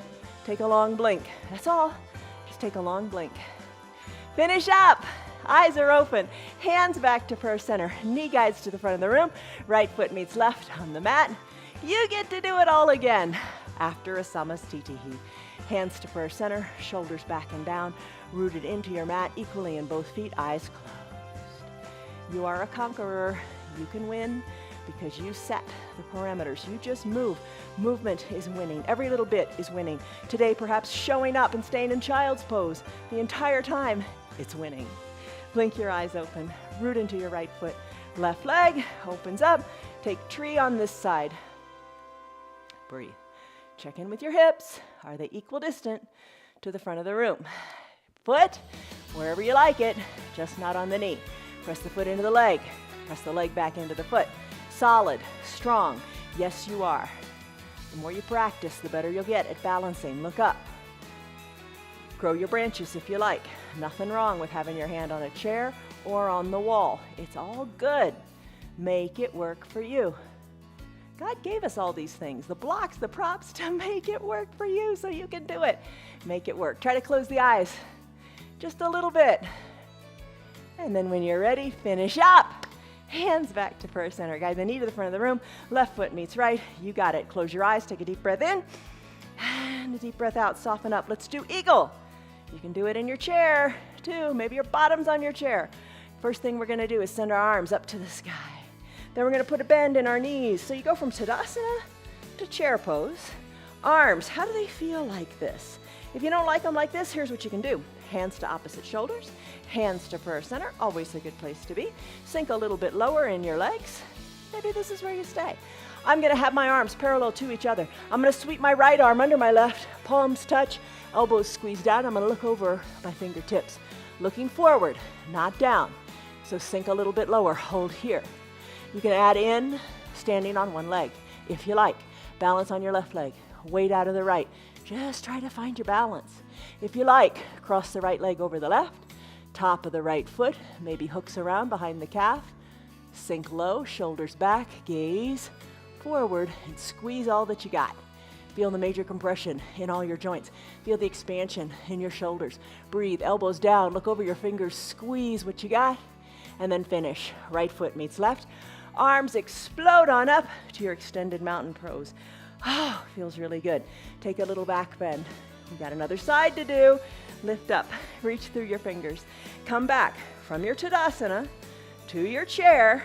Take a long blink. That's all. Just take a long blink. Finish up. eyes are open, hands back to first center, knee guides to the front of the room, right foot meets left on the mat. You get to do it all again after a Samastitihi. Hands to first center, shoulders back and down, rooted into your mat equally in both feet, eyes closed. You are a conqueror. You can win because you set the parameters. You just move. Movement is winning. Every little bit is winning. Today, perhaps showing up and staying in child's pose the entire time, it's winning. Blink your eyes open, root into your right foot. Left leg opens up. Take tree on this side. Breathe. Check in with your hips. Are they equidistant to the front of the room? Foot, wherever you like it, just not on the knee. Press the foot into the leg. Press the leg back into the foot. Solid, strong. Yes, you are. The more you practice, the better you'll get at balancing. Look up. Grow your branches if you like. Nothing wrong with having your hand on a chair or on the wall. It's all good. Make it work for you. God gave us all these things, the blocks, the props to make it work for you so you can do it. Make it work. Try to close the eyes just a little bit. And then when you're ready, finish up. Hands back to first center. Guide the knee to the front of the room. Left foot meets right. You got it. Close your eyes. Take a deep breath in. And a deep breath out. Soften up. Let's do eagle. You can do it in your chair too. Maybe your bottom's on your chair. First thing we're going to do is send our arms up to the sky. Then we're going to put a bend in our knees. So you go from Tadasana to chair pose. Arms, how do they feel like this? If you don't like them like this, here's what you can do. Hands to opposite shoulders, hands to first center, always a good place to be. Sink a little bit lower in your legs. Maybe this is where you stay. I'm going to have my arms parallel to each other. I'm going to sweep my right arm under my left, palms touch, elbows squeeze down. I'm going to look over my fingertips, looking forward, not down. So sink a little bit lower, hold here. You can add in standing on one leg if you like. Balance on your left leg, weight out of the right. Just try to find your balance. If you like, cross the right leg over the left, top of the right foot, maybe hooks around behind the calf. Sink low, shoulders back, gaze forward, and squeeze all that you got. Feel the major compression in all your joints. Feel the expansion in your shoulders. Breathe, elbows down, look over your fingers, squeeze what you got, and then finish. Right foot meets left. Arms explode on up to your extended mountain pose. Oh, feels really good. Take a little back bend. You got another side to do. Lift up, reach through your fingers. Come back from your Tadasana to your chair.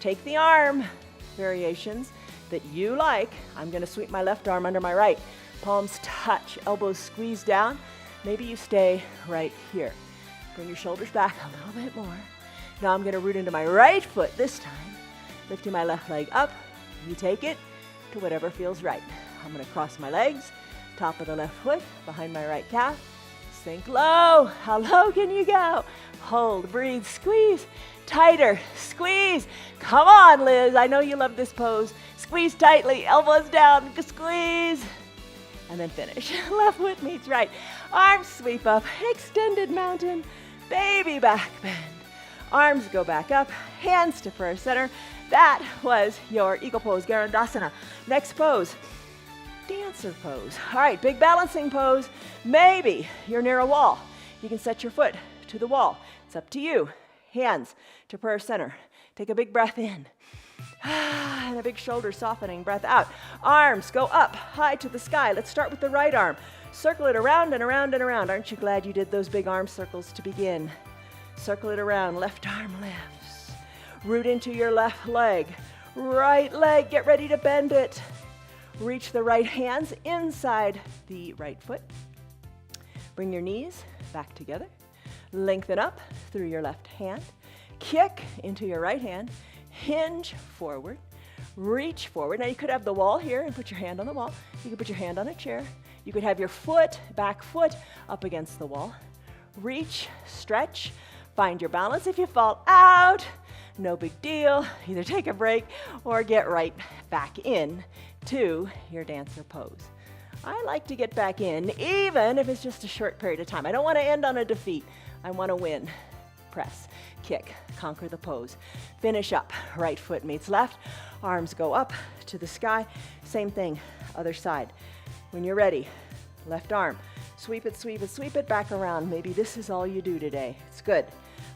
Take the arm variations that you like. I'm going to sweep my left arm under my right. Palms touch, elbows squeeze down. Maybe you stay right here. Bring your shoulders back a little bit more. Now I'm going to root into my right foot this time. Lifting my left leg up. You take it to whatever feels right. I'm going to cross my legs, top of the left foot, behind my right calf. Sink low. How low can you go? Hold, breathe, squeeze. Tighter, squeeze. Come on, Liz. I know you love this pose. Squeeze tightly, elbows down, squeeze. And then finish. Left foot meets right. Arms sweep up, extended mountain, baby back bend. Arms go back up, hands to first center. That was your eagle pose, Garudasana. Next pose, dancer pose. All right, big balancing pose. Maybe you're near a wall. You can set your foot to the wall. It's up to you. Hands to first center. Take a big breath in. And a big shoulder softening breath out. Arms go up high to the sky. Let's start with the right arm. Circle it around and around and around. Aren't you glad you did those big arm circles to begin? Circle it around. Left arm lifts. Root into your left leg. Right leg, get ready to bend it. Reach the right hands inside the right foot. Bring your knees back together. Lengthen up through your left hand. Kick into your right hand. Hinge forward. Reach forward. Now you could have the wall here and put your hand on the wall. You could put your hand on a chair. You could have your foot, back foot, up against the wall. Reach, stretch, find your balance. If you fall out, no big deal. Either take a break or get right back in to your dancer pose. I like to get back in, even if it's just a short period of time. I don't want to end on a defeat. I want to win. Press, kick, conquer the pose. Finish up. Right foot meets left. Arms go up to the sky. Same thing, other side. When you're ready, left arm. Sweep it, sweep it, sweep it back around. Maybe this is all you do today. It's good.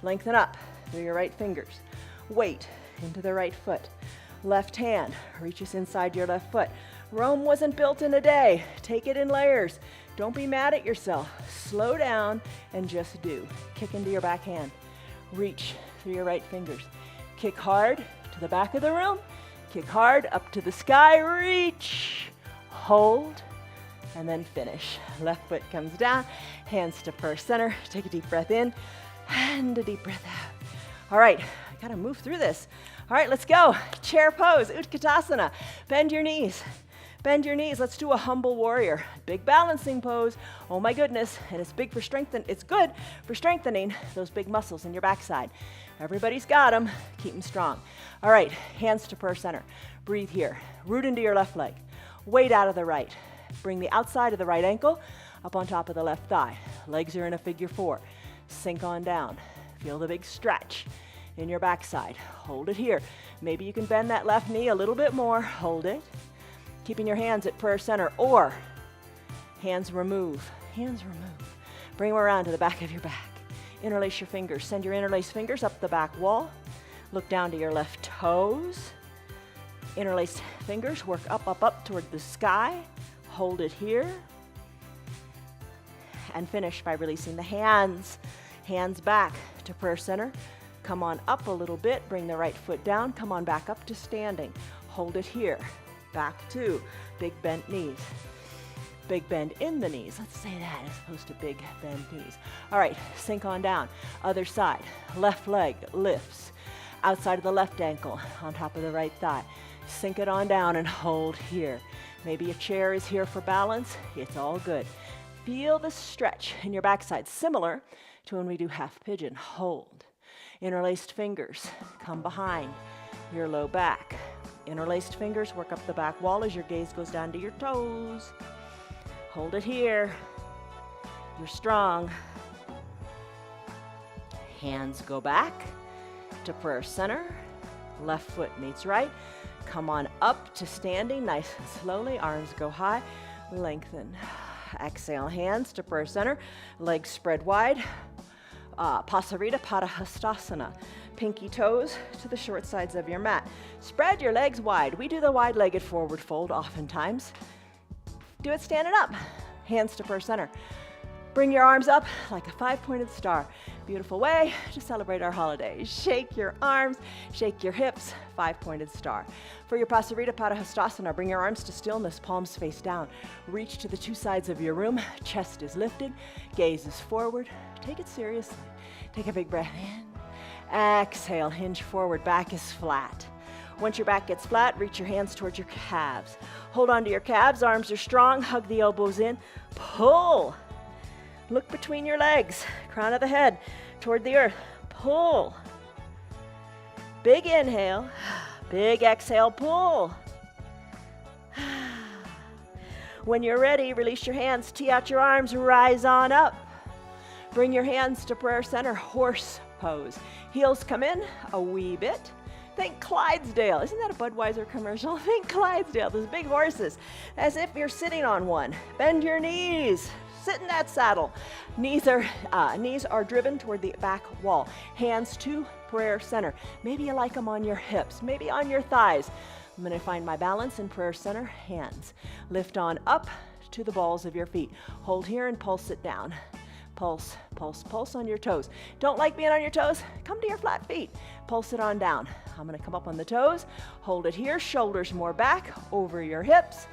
Lengthen up through your right fingers. Weight into the right foot. Left hand reaches inside your left foot. Rome wasn't built in a day. Take it in layers. Don't be mad at yourself. Slow down and just do. Kick into your back hand. Reach through your right fingers. Kick hard to the back of the room. Kick hard up to the sky. Reach. Hold. And then finish. Left foot comes down. Hands to first center. Take a deep breath in and a deep breath out. All right. I got to move through this. All right, let's go. Chair pose, Utkatasana. Bend your knees. Bend your knees. Let's do a humble warrior. Big balancing pose. Oh my goodness. And it's big for it's good for strengthening those big muscles in your backside. Everybody's got them. Keep them strong. All right, hands to prayer center. Breathe here. Root into your left leg. Weight out of the right. Bring the outside of the right ankle up on top of the left thigh. Legs are in a figure 4. Sink on down. Feel the big stretch in your backside. Hold it here. Maybe you can bend that left knee a little bit more. Hold it. Keeping your hands at prayer center, or hands remove. Hands remove. Bring them around to the back of your back. Interlace your fingers. Send your interlaced fingers up the back wall. Look down to your left toes. Interlaced fingers work up toward the sky. Hold it here. And finish by releasing the hands. Hands back to prayer center. Come on up a little bit. Bring the right foot down. Come on back up to standing. Hold it here. Back to big bent knees. Big bend in the knees. Let's say that as opposed to big bend knees. All right, sink on down. Other side. Left leg lifts. Outside of the left ankle on top of the right thigh. Sink it on down and hold here. Maybe a chair is here for balance. It's all good. Feel the stretch in your backside, similar to when we do half pigeon. Hold. Interlaced fingers come behind your low back. Interlaced fingers work up the back wall as your gaze goes down to your toes. Hold it here. You're strong. Hands go back to prayer center. Left foot meets right. Come on up to standing nice and slowly. Arms go high. Lengthen. Exhale, hands to prayer center. Legs spread wide. Pasarita Padahastasana. Pinky toes to the short sides of your mat. Spread your legs wide. We do the wide-legged forward fold oftentimes. Do it standing up. Hands to prayer center. Bring your arms up like a 5-pointed star. Beautiful way to celebrate our holiday. Shake your arms, shake your hips, 5-pointed star. For your Pasarita Padahastasana, bring your arms to stillness, palms face down. Reach to the 2 sides of your room. Chest is lifted, gaze is forward. Take it seriously. Take a big breath in. Exhale, hinge forward, back is flat. Once your back gets flat, reach your hands towards your calves. Hold on to your calves, arms are strong, hug the elbows in, pull. Look between your legs, crown of the head toward the earth, pull. Big inhale, big exhale, pull. When you're ready, release your hands, tee out your arms, rise on up. Bring your hands to prayer center, horse pose. Heels come in a wee bit. Think Clydesdale. Isn't that a Budweiser commercial? Think Clydesdale, those big horses, as if you're sitting on one. Bend your knees. Sit in that saddle. Knees are driven toward the back wall. Hands to prayer center. Maybe you like them on your hips, maybe on your thighs. I'm going to find my balance in prayer center. Hands. Lift on up to the balls of your feet. Hold here and pulse it down. Pulse, pulse, pulse on your toes. Don't like being on your toes? Come to your flat feet. Pulse it on down. I'm going to come up on the toes. Hold it here. Shoulders more back over your hips.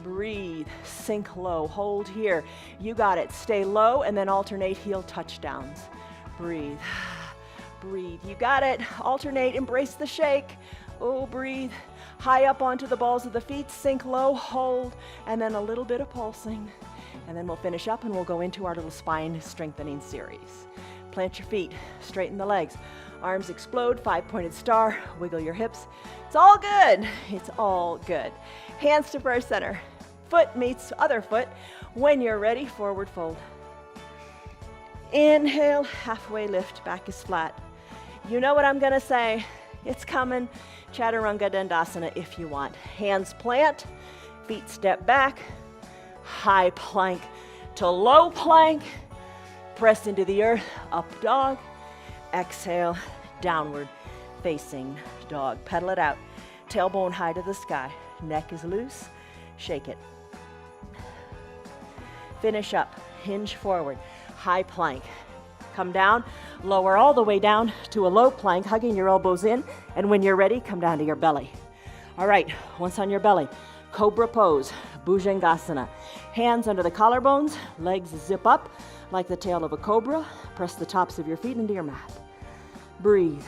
Breathe. Sink low. Hold here. You got it. Stay low and then alternate heel touchdowns. Breathe. Breathe. You got it. Alternate. Embrace the shake. Oh, breathe. High up onto the balls of the feet. Sink low. Hold. And then a little bit of pulsing. And then we'll finish up and we'll go into our little spine strengthening series. Plant your feet, straighten the legs. Arms explode, 5-pointed star, wiggle your hips. It's all good. It's all good. Hands to prayer center. Foot meets other foot. When you're ready, forward fold. Inhale, halfway lift, back is flat. You know what I'm gonna say. It's coming. Chaturanga Dandasana if you want. Hands plant, feet step back. High plank to low plank. Press into the earth, up dog. Exhale, downward facing dog. Pedal it out. Tailbone high to the sky. Neck is loose. Shake it. Finish up. Hinge forward. High plank. Come down. Lower all the way down to a low plank, hugging your elbows in. And when you're ready, come down to your belly. All right, once on your belly, cobra pose, Bhujangasana. Hands under the collarbones, legs zip up like the tail of a cobra. Press the tops of your feet into your mat. Breathe.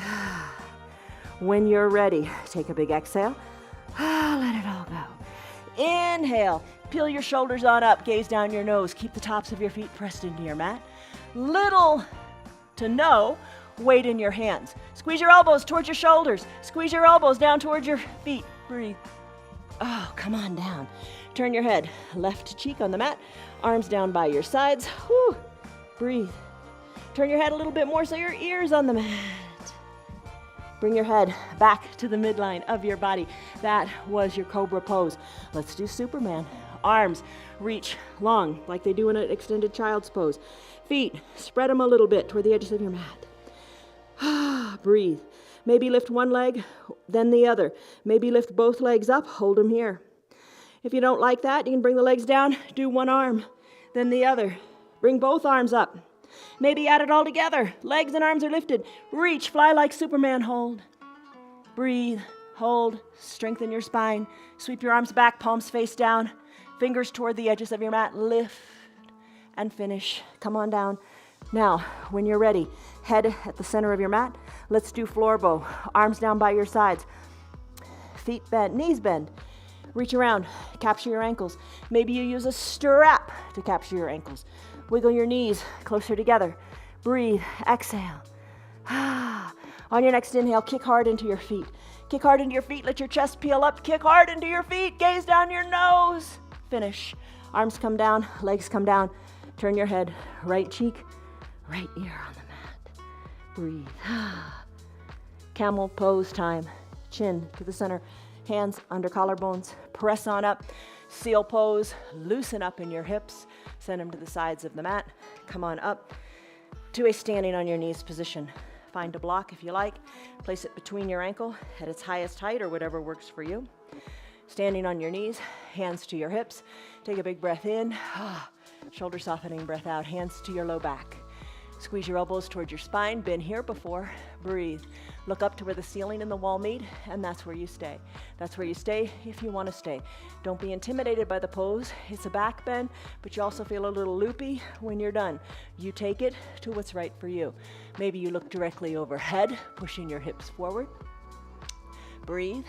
When you're ready, take a big exhale. Let it all go. Inhale. Peel your shoulders on up. Gaze down your nose. Keep the tops of your feet pressed into your mat. Little to no weight in your hands. Squeeze your elbows towards your shoulders. Squeeze your elbows down towards your feet. Breathe. Oh, come on down. Turn your head. Left cheek on the mat. Arms down by your sides. Whew. Breathe. Turn your head a little bit more so your ear's on the mat. Bring your head back to the midline of your body. That was your cobra pose. Let's do Superman. Arms reach long like they do in an extended child's pose. Feet, spread them a little bit toward the edges of your mat. Breathe. Maybe lift one leg, then the other. Maybe lift both legs up, hold them here. If you don't like that, you can bring the legs down, do one arm, then the other. Bring both arms up. Maybe add it all together. Legs and arms are lifted. Reach, fly like Superman, hold. Breathe, hold, strengthen your spine. Sweep your arms back, palms face down. Fingers toward the edges of your mat. Lift and finish. Come on down. Now, when you're ready, head at the center of your mat. Let's do floor bow. Arms down by your sides. Feet bent, knees bend. Reach around, capture your ankles. Maybe you use a strap to capture your ankles. Wiggle your knees closer together. Breathe, exhale. On your next inhale, kick hard into your feet. Kick hard into your feet, let your chest peel up. Kick hard into your feet, gaze down your nose. Finish. Arms come down, legs come down. Turn your head, right cheek, right ear on the mat. Breathe. Camel pose time. Chin to the center, hands under collarbones. Press on up. Seal pose. Loosen up in your hips. Send them to the sides of the mat. Come on up to a standing on your knees position. Find a block if you like. Place it between your ankle at its highest height or whatever works for you. Standing on your knees, hands to your hips. Take a big breath in. Shoulder softening breath out. Hands to your low back. Squeeze your elbows towards your spine. Been here before. Breathe. Look up to where the ceiling and the wall meet, and that's where you stay. That's where you stay if you want to stay. Don't be intimidated by the pose. It's a back bend, but you also feel a little loopy when you're done. You take it to what's right for you. Maybe you look directly overhead, pushing your hips forward. Breathe.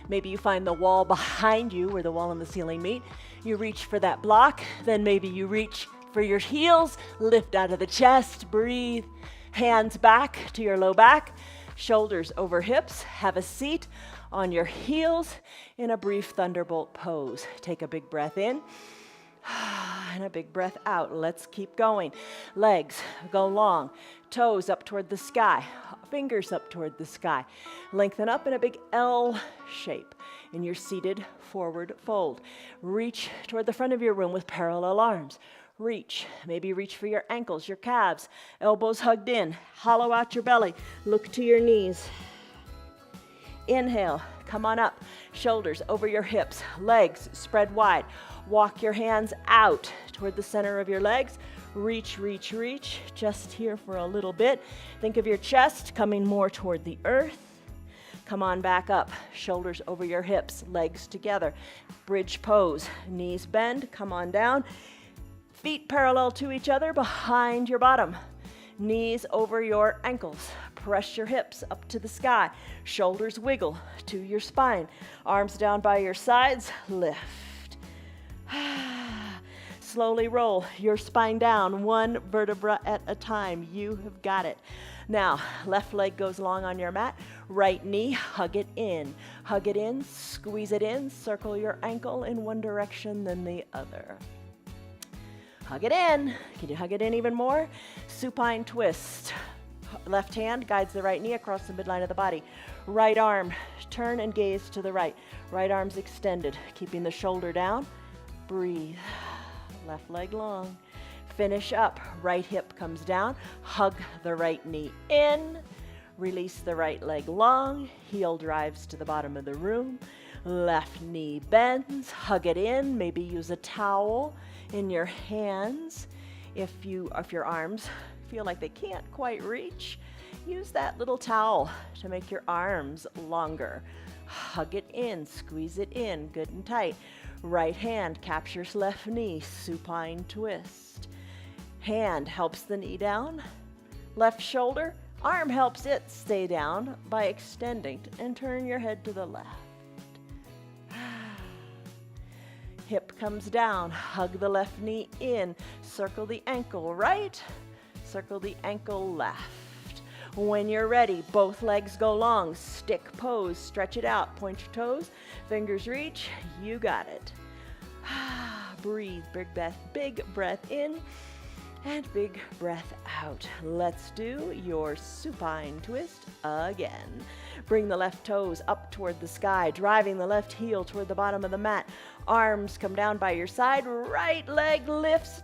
Maybe you find the wall behind you where the wall and the ceiling meet. You reach for that block, then maybe you reach for your heels, lift out of the chest, breathe. Hands back to your low back, shoulders over hips. Have a seat on your heels in a brief thunderbolt pose. Take a big breath in and a big breath out. Let's keep going. Legs go long, toes up toward the sky, fingers up toward the sky. Lengthen up in a big L shape in your seated forward fold. Reach toward the front of your room with parallel arms. Reach, maybe reach for your ankles, your calves, elbows hugged in, hollow out your belly, look to your knees. Inhale, come on up, shoulders over your hips, legs spread wide. Walk your hands out toward the center of your legs. Reach, reach, reach, just here for a little bit. Think of your chest coming more toward the earth. Come on back up, shoulders over your hips, legs together. Bridge pose, knees bend, come on down. Feet parallel to each other behind your bottom. Knees over your ankles. Press your hips up to the sky. Shoulders wiggle to your spine. Arms down by your sides. Lift. Slowly roll your spine down, one vertebra at a time. You have got it. Now, left leg goes long on your mat. Right knee, hug it in. Hug it in, squeeze it in. Circle your ankle in one direction, then the other. Hug it in. Can you hug it in even more? Supine twist. Left hand guides the right knee across the midline of the body. Right arm, turn and gaze to the right. Right arm's extended, keeping the shoulder down. Breathe. Left leg long. Finish up. Right hip comes down. Hug the right knee in. Release the right leg long. Heel drives to the bottom of the room. Left knee bends. Hug it in. Maybe use a towel in your hands. If your arms feel like they can't quite reach, use that little towel to make your arms longer. Hug it in, squeeze it in, good and tight. Right hand captures left knee, supine twist. Hand helps the knee down. Left shoulder, arm helps it stay down by extending and turn your head to the left. Hip comes down, hug the left knee in, circle the ankle right, circle the ankle left. When you're ready, both legs go long, stick pose, stretch it out, point your toes, fingers reach, you got it. Breathe, big breath in and big breath out. Let's do your supine twist again. Bring the left toes up toward the sky, driving the left heel toward the bottom of the mat. Arms come down by your side, right leg lifts,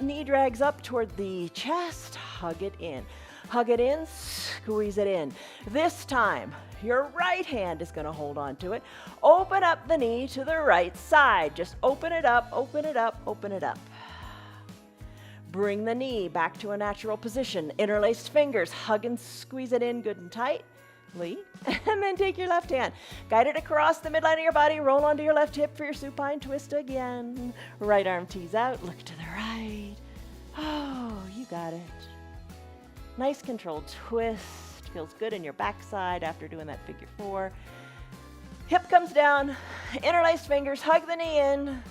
knee drags up toward the chest. Hug it in. Hug it in, squeeze it in. This time, your right hand is going to hold on to it. Open up the knee to the right side. Just open it up, open it up, open it up. Bring the knee back to a natural position. Interlaced fingers, hug and squeeze it in good and tightly. And then take your left hand, guide it across the midline of your body, roll onto your left hip for your supine twist again. Right arm tees out, look to the right. Oh, you got it. Nice controlled twist. Feels good in your backside after doing that figure four. Hip comes down, interlaced fingers, hug the knee in.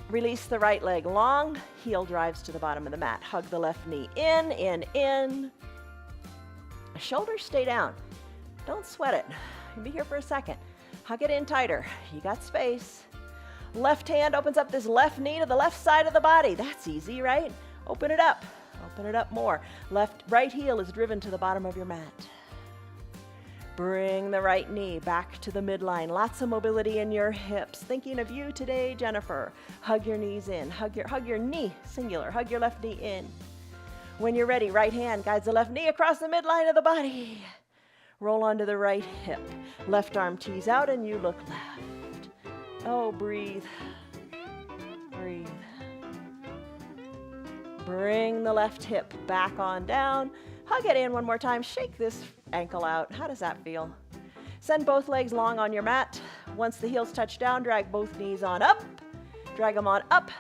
Release the right leg long, heel drives to the bottom of the mat. Hug the left knee in. Shoulders stay down. Don't sweat it. You'll be here for a second. Hug it in tighter. You got space. Left hand opens up this left knee to the left side of the body. That's easy, right? Open it up. Open it up more. Right heel is driven to the bottom of your mat. Bring the right knee back to the midline. Lots of mobility in your hips. Thinking of you today, Jennifer. Hug your knees in. Hug your knee, singular. Hug your left knee in. When you're ready, right hand guides the left knee across the midline of the body. Roll onto the right hip. Left arm tees out and you look left. Oh, breathe. Breathe. Bring the left hip back on down. Hug it in one more time. Shake this ankle out. How does that feel? Send both legs long on your mat. Once the heels touch down, drag both knees on up. Drag them on up.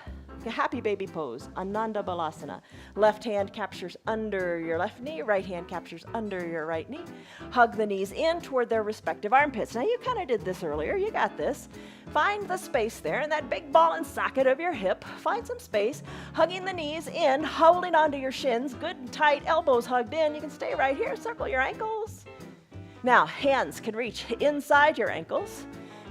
A happy baby pose, Ananda Balasana. Left hand captures under your left knee, right hand captures under your right knee. Hug the knees in toward their respective armpits. Now you kind of did this earlier, you got this. Find the space there in that big ball and socket of your hip. Find some space, hugging the knees in, holding onto your shins, good and tight, elbows hugged in. You can stay right here, circle your ankles. Now, hands can reach inside your ankles.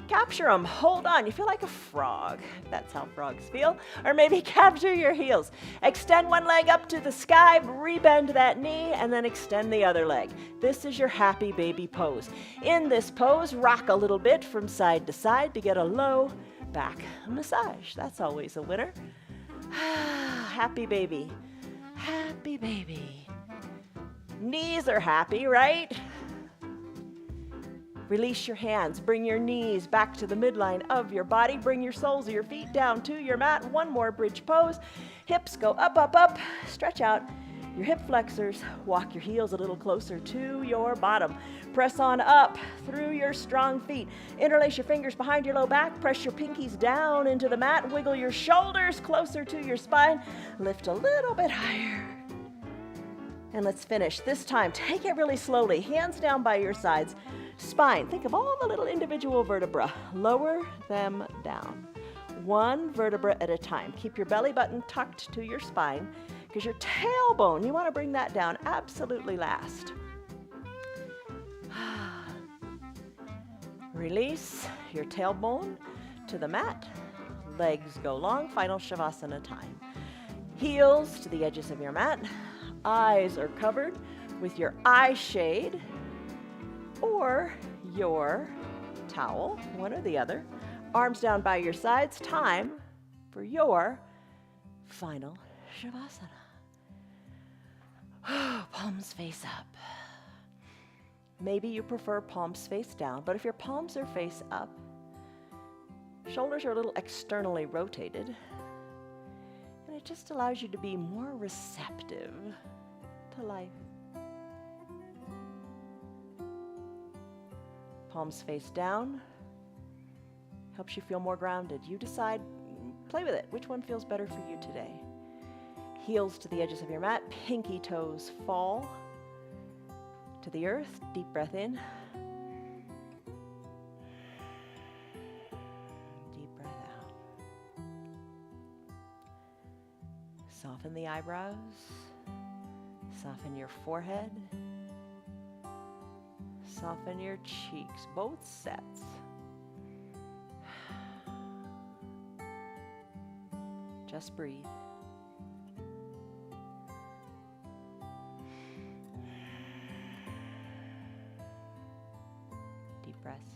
Capture them, hold on, you feel like a frog. That's how frogs feel. Or maybe capture your heels. Extend one leg up to the sky, rebend that knee, and then extend the other leg. This is your happy baby pose. In this pose, rock a little bit from side to side to get a low back massage. That's always a winner. Happy baby, happy baby. Knees are happy, right? Release your hands. Bring your knees back to the midline of your body. Bring your soles of your feet down to your mat. One more bridge pose. Hips go up, up, up. Stretch out your hip flexors. Walk your heels a little closer to your bottom. Press on up through your strong feet. Interlace your fingers behind your low back. Press your pinkies down into the mat. Wiggle your shoulders closer to your spine. Lift a little bit higher. And let's finish. This time, take it really slowly. Hands down by your sides. Spine, think of all the little individual vertebrae. Lower them down. One vertebra at a time. Keep your belly button tucked to your spine because your tailbone, you want to bring that down absolutely last. Release your tailbone to the mat. Legs go long, final Shavasana time. Heels to the edges of your mat. Eyes are covered with your eye shade or your towel, one or the other. Arms down by your sides. Time for your final Shavasana. Palms face up. Maybe you prefer palms face down, but if your palms are face up, shoulders are a little externally rotated, and it just allows you to be more receptive to life. Palms face down helps you feel more grounded. You decide, play with it. Which one feels better for you today? Heels to the edges of your mat, pinky toes fall to the earth. Deep breath in. Deep breath out. Soften the eyebrows. Soften your forehead. Soften your cheeks, both sets. Just breathe. Deep breaths.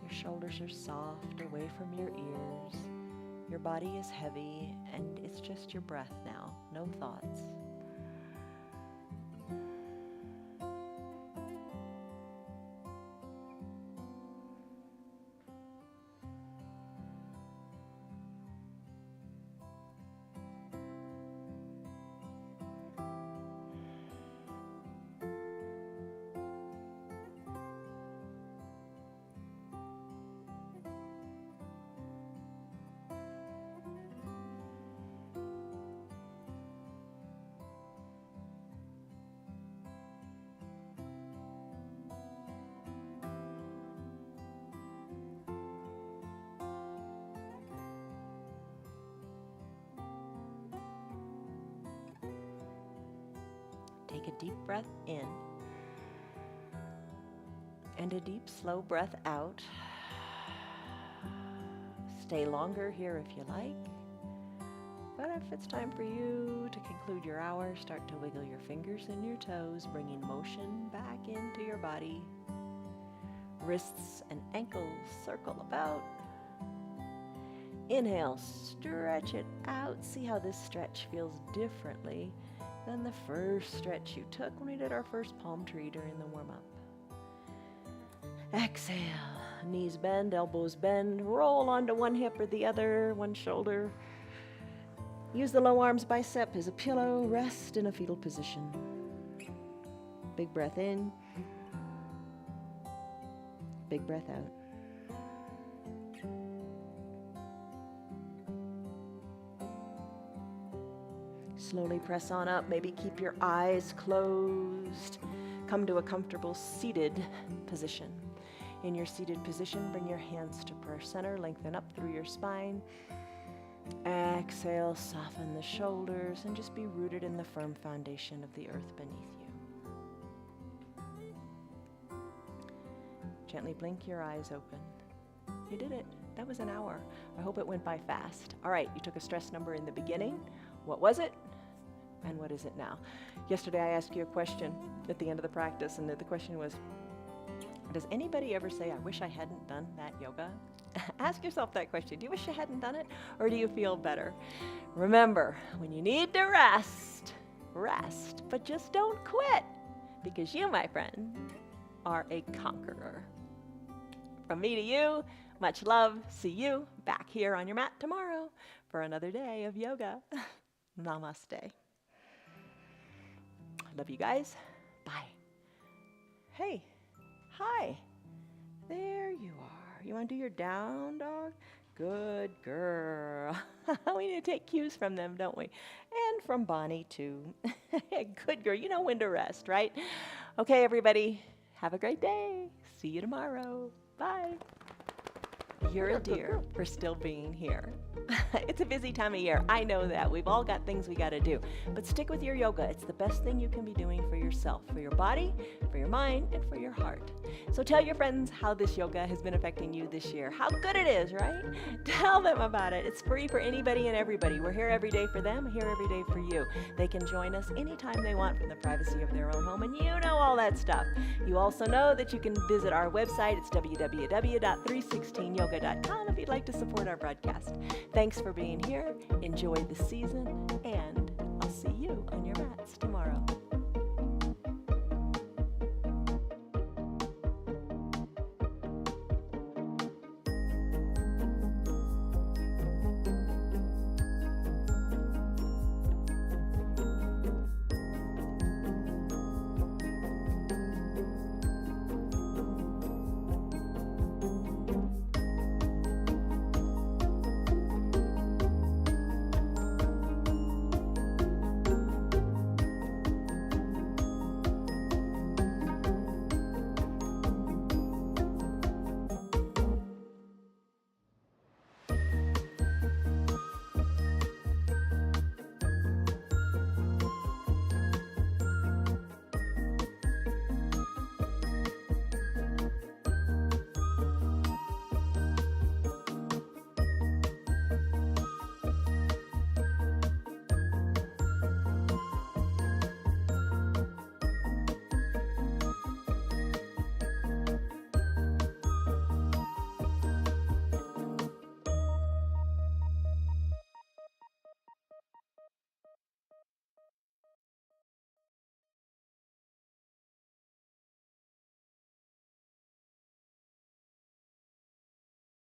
Shoulders are soft away from your ears. Your body is heavy, and it's just your breath now, no thoughts. Take a deep breath in and a deep, slow breath out. Stay longer here if you like, but if it's time for you to conclude your hour, start to wiggle your fingers and your toes, bringing motion back into your body. Wrists and ankles circle about. Inhale, stretch it out. See how this stretch feels differently than the first stretch you took when we did our first palm tree during the warm-up. Exhale, knees bend, elbows bend, roll onto one hip or the other, one shoulder. Use the low arms bicep as a pillow, rest in a fetal position. Big breath in, big breath out. Slowly press on up, maybe keep your eyes closed. Come to a comfortable seated position. In your seated position, bring your hands to prayer center, lengthen up through your spine. Exhale, soften the shoulders, and just be rooted in the firm foundation of the earth beneath you. Gently blink your eyes open. You did it. That was an hour. I hope it went by fast. All right, you took a stress number in the beginning. What was it? And what is it now? Yesterday I asked you a question at the end of the practice, and the question was, does anybody ever say, I wish I hadn't done that yoga? Ask yourself that question. Do you wish you hadn't done it, or do you feel better? Remember, when you need to rest, rest, but just don't quit, because you, my friend, are a conqueror. From me to you, much love. See you back here on your mat tomorrow for another day of yoga. Namaste. Love you guys. Bye. Hey. Hi. There you are. You want to do your down dog? Good girl. We need to take cues from them, don't we? And from Bonnie, too. Good girl. You know when to rest, right? Okay, everybody. Have a great day. See you tomorrow. Bye. You're a dear for still being here. It's a busy time of year. I know that. We've all got things we got to do. But stick with your yoga. It's the best thing you can be doing for yourself, for your body, for your mind, and for your heart. So tell your friends how this yoga has been affecting you this year. How good it is, right? Tell them about it. It's free for anybody and everybody. We're here every day for them, here every day for you. They can join us anytime they want from the privacy of their own home, and you know all that stuff. You also know that you can visit our website. It's www.316yoga.com if you'd like to support our broadcast. Thanks for being here. Enjoy the season, and I'll see you on your mats tomorrow.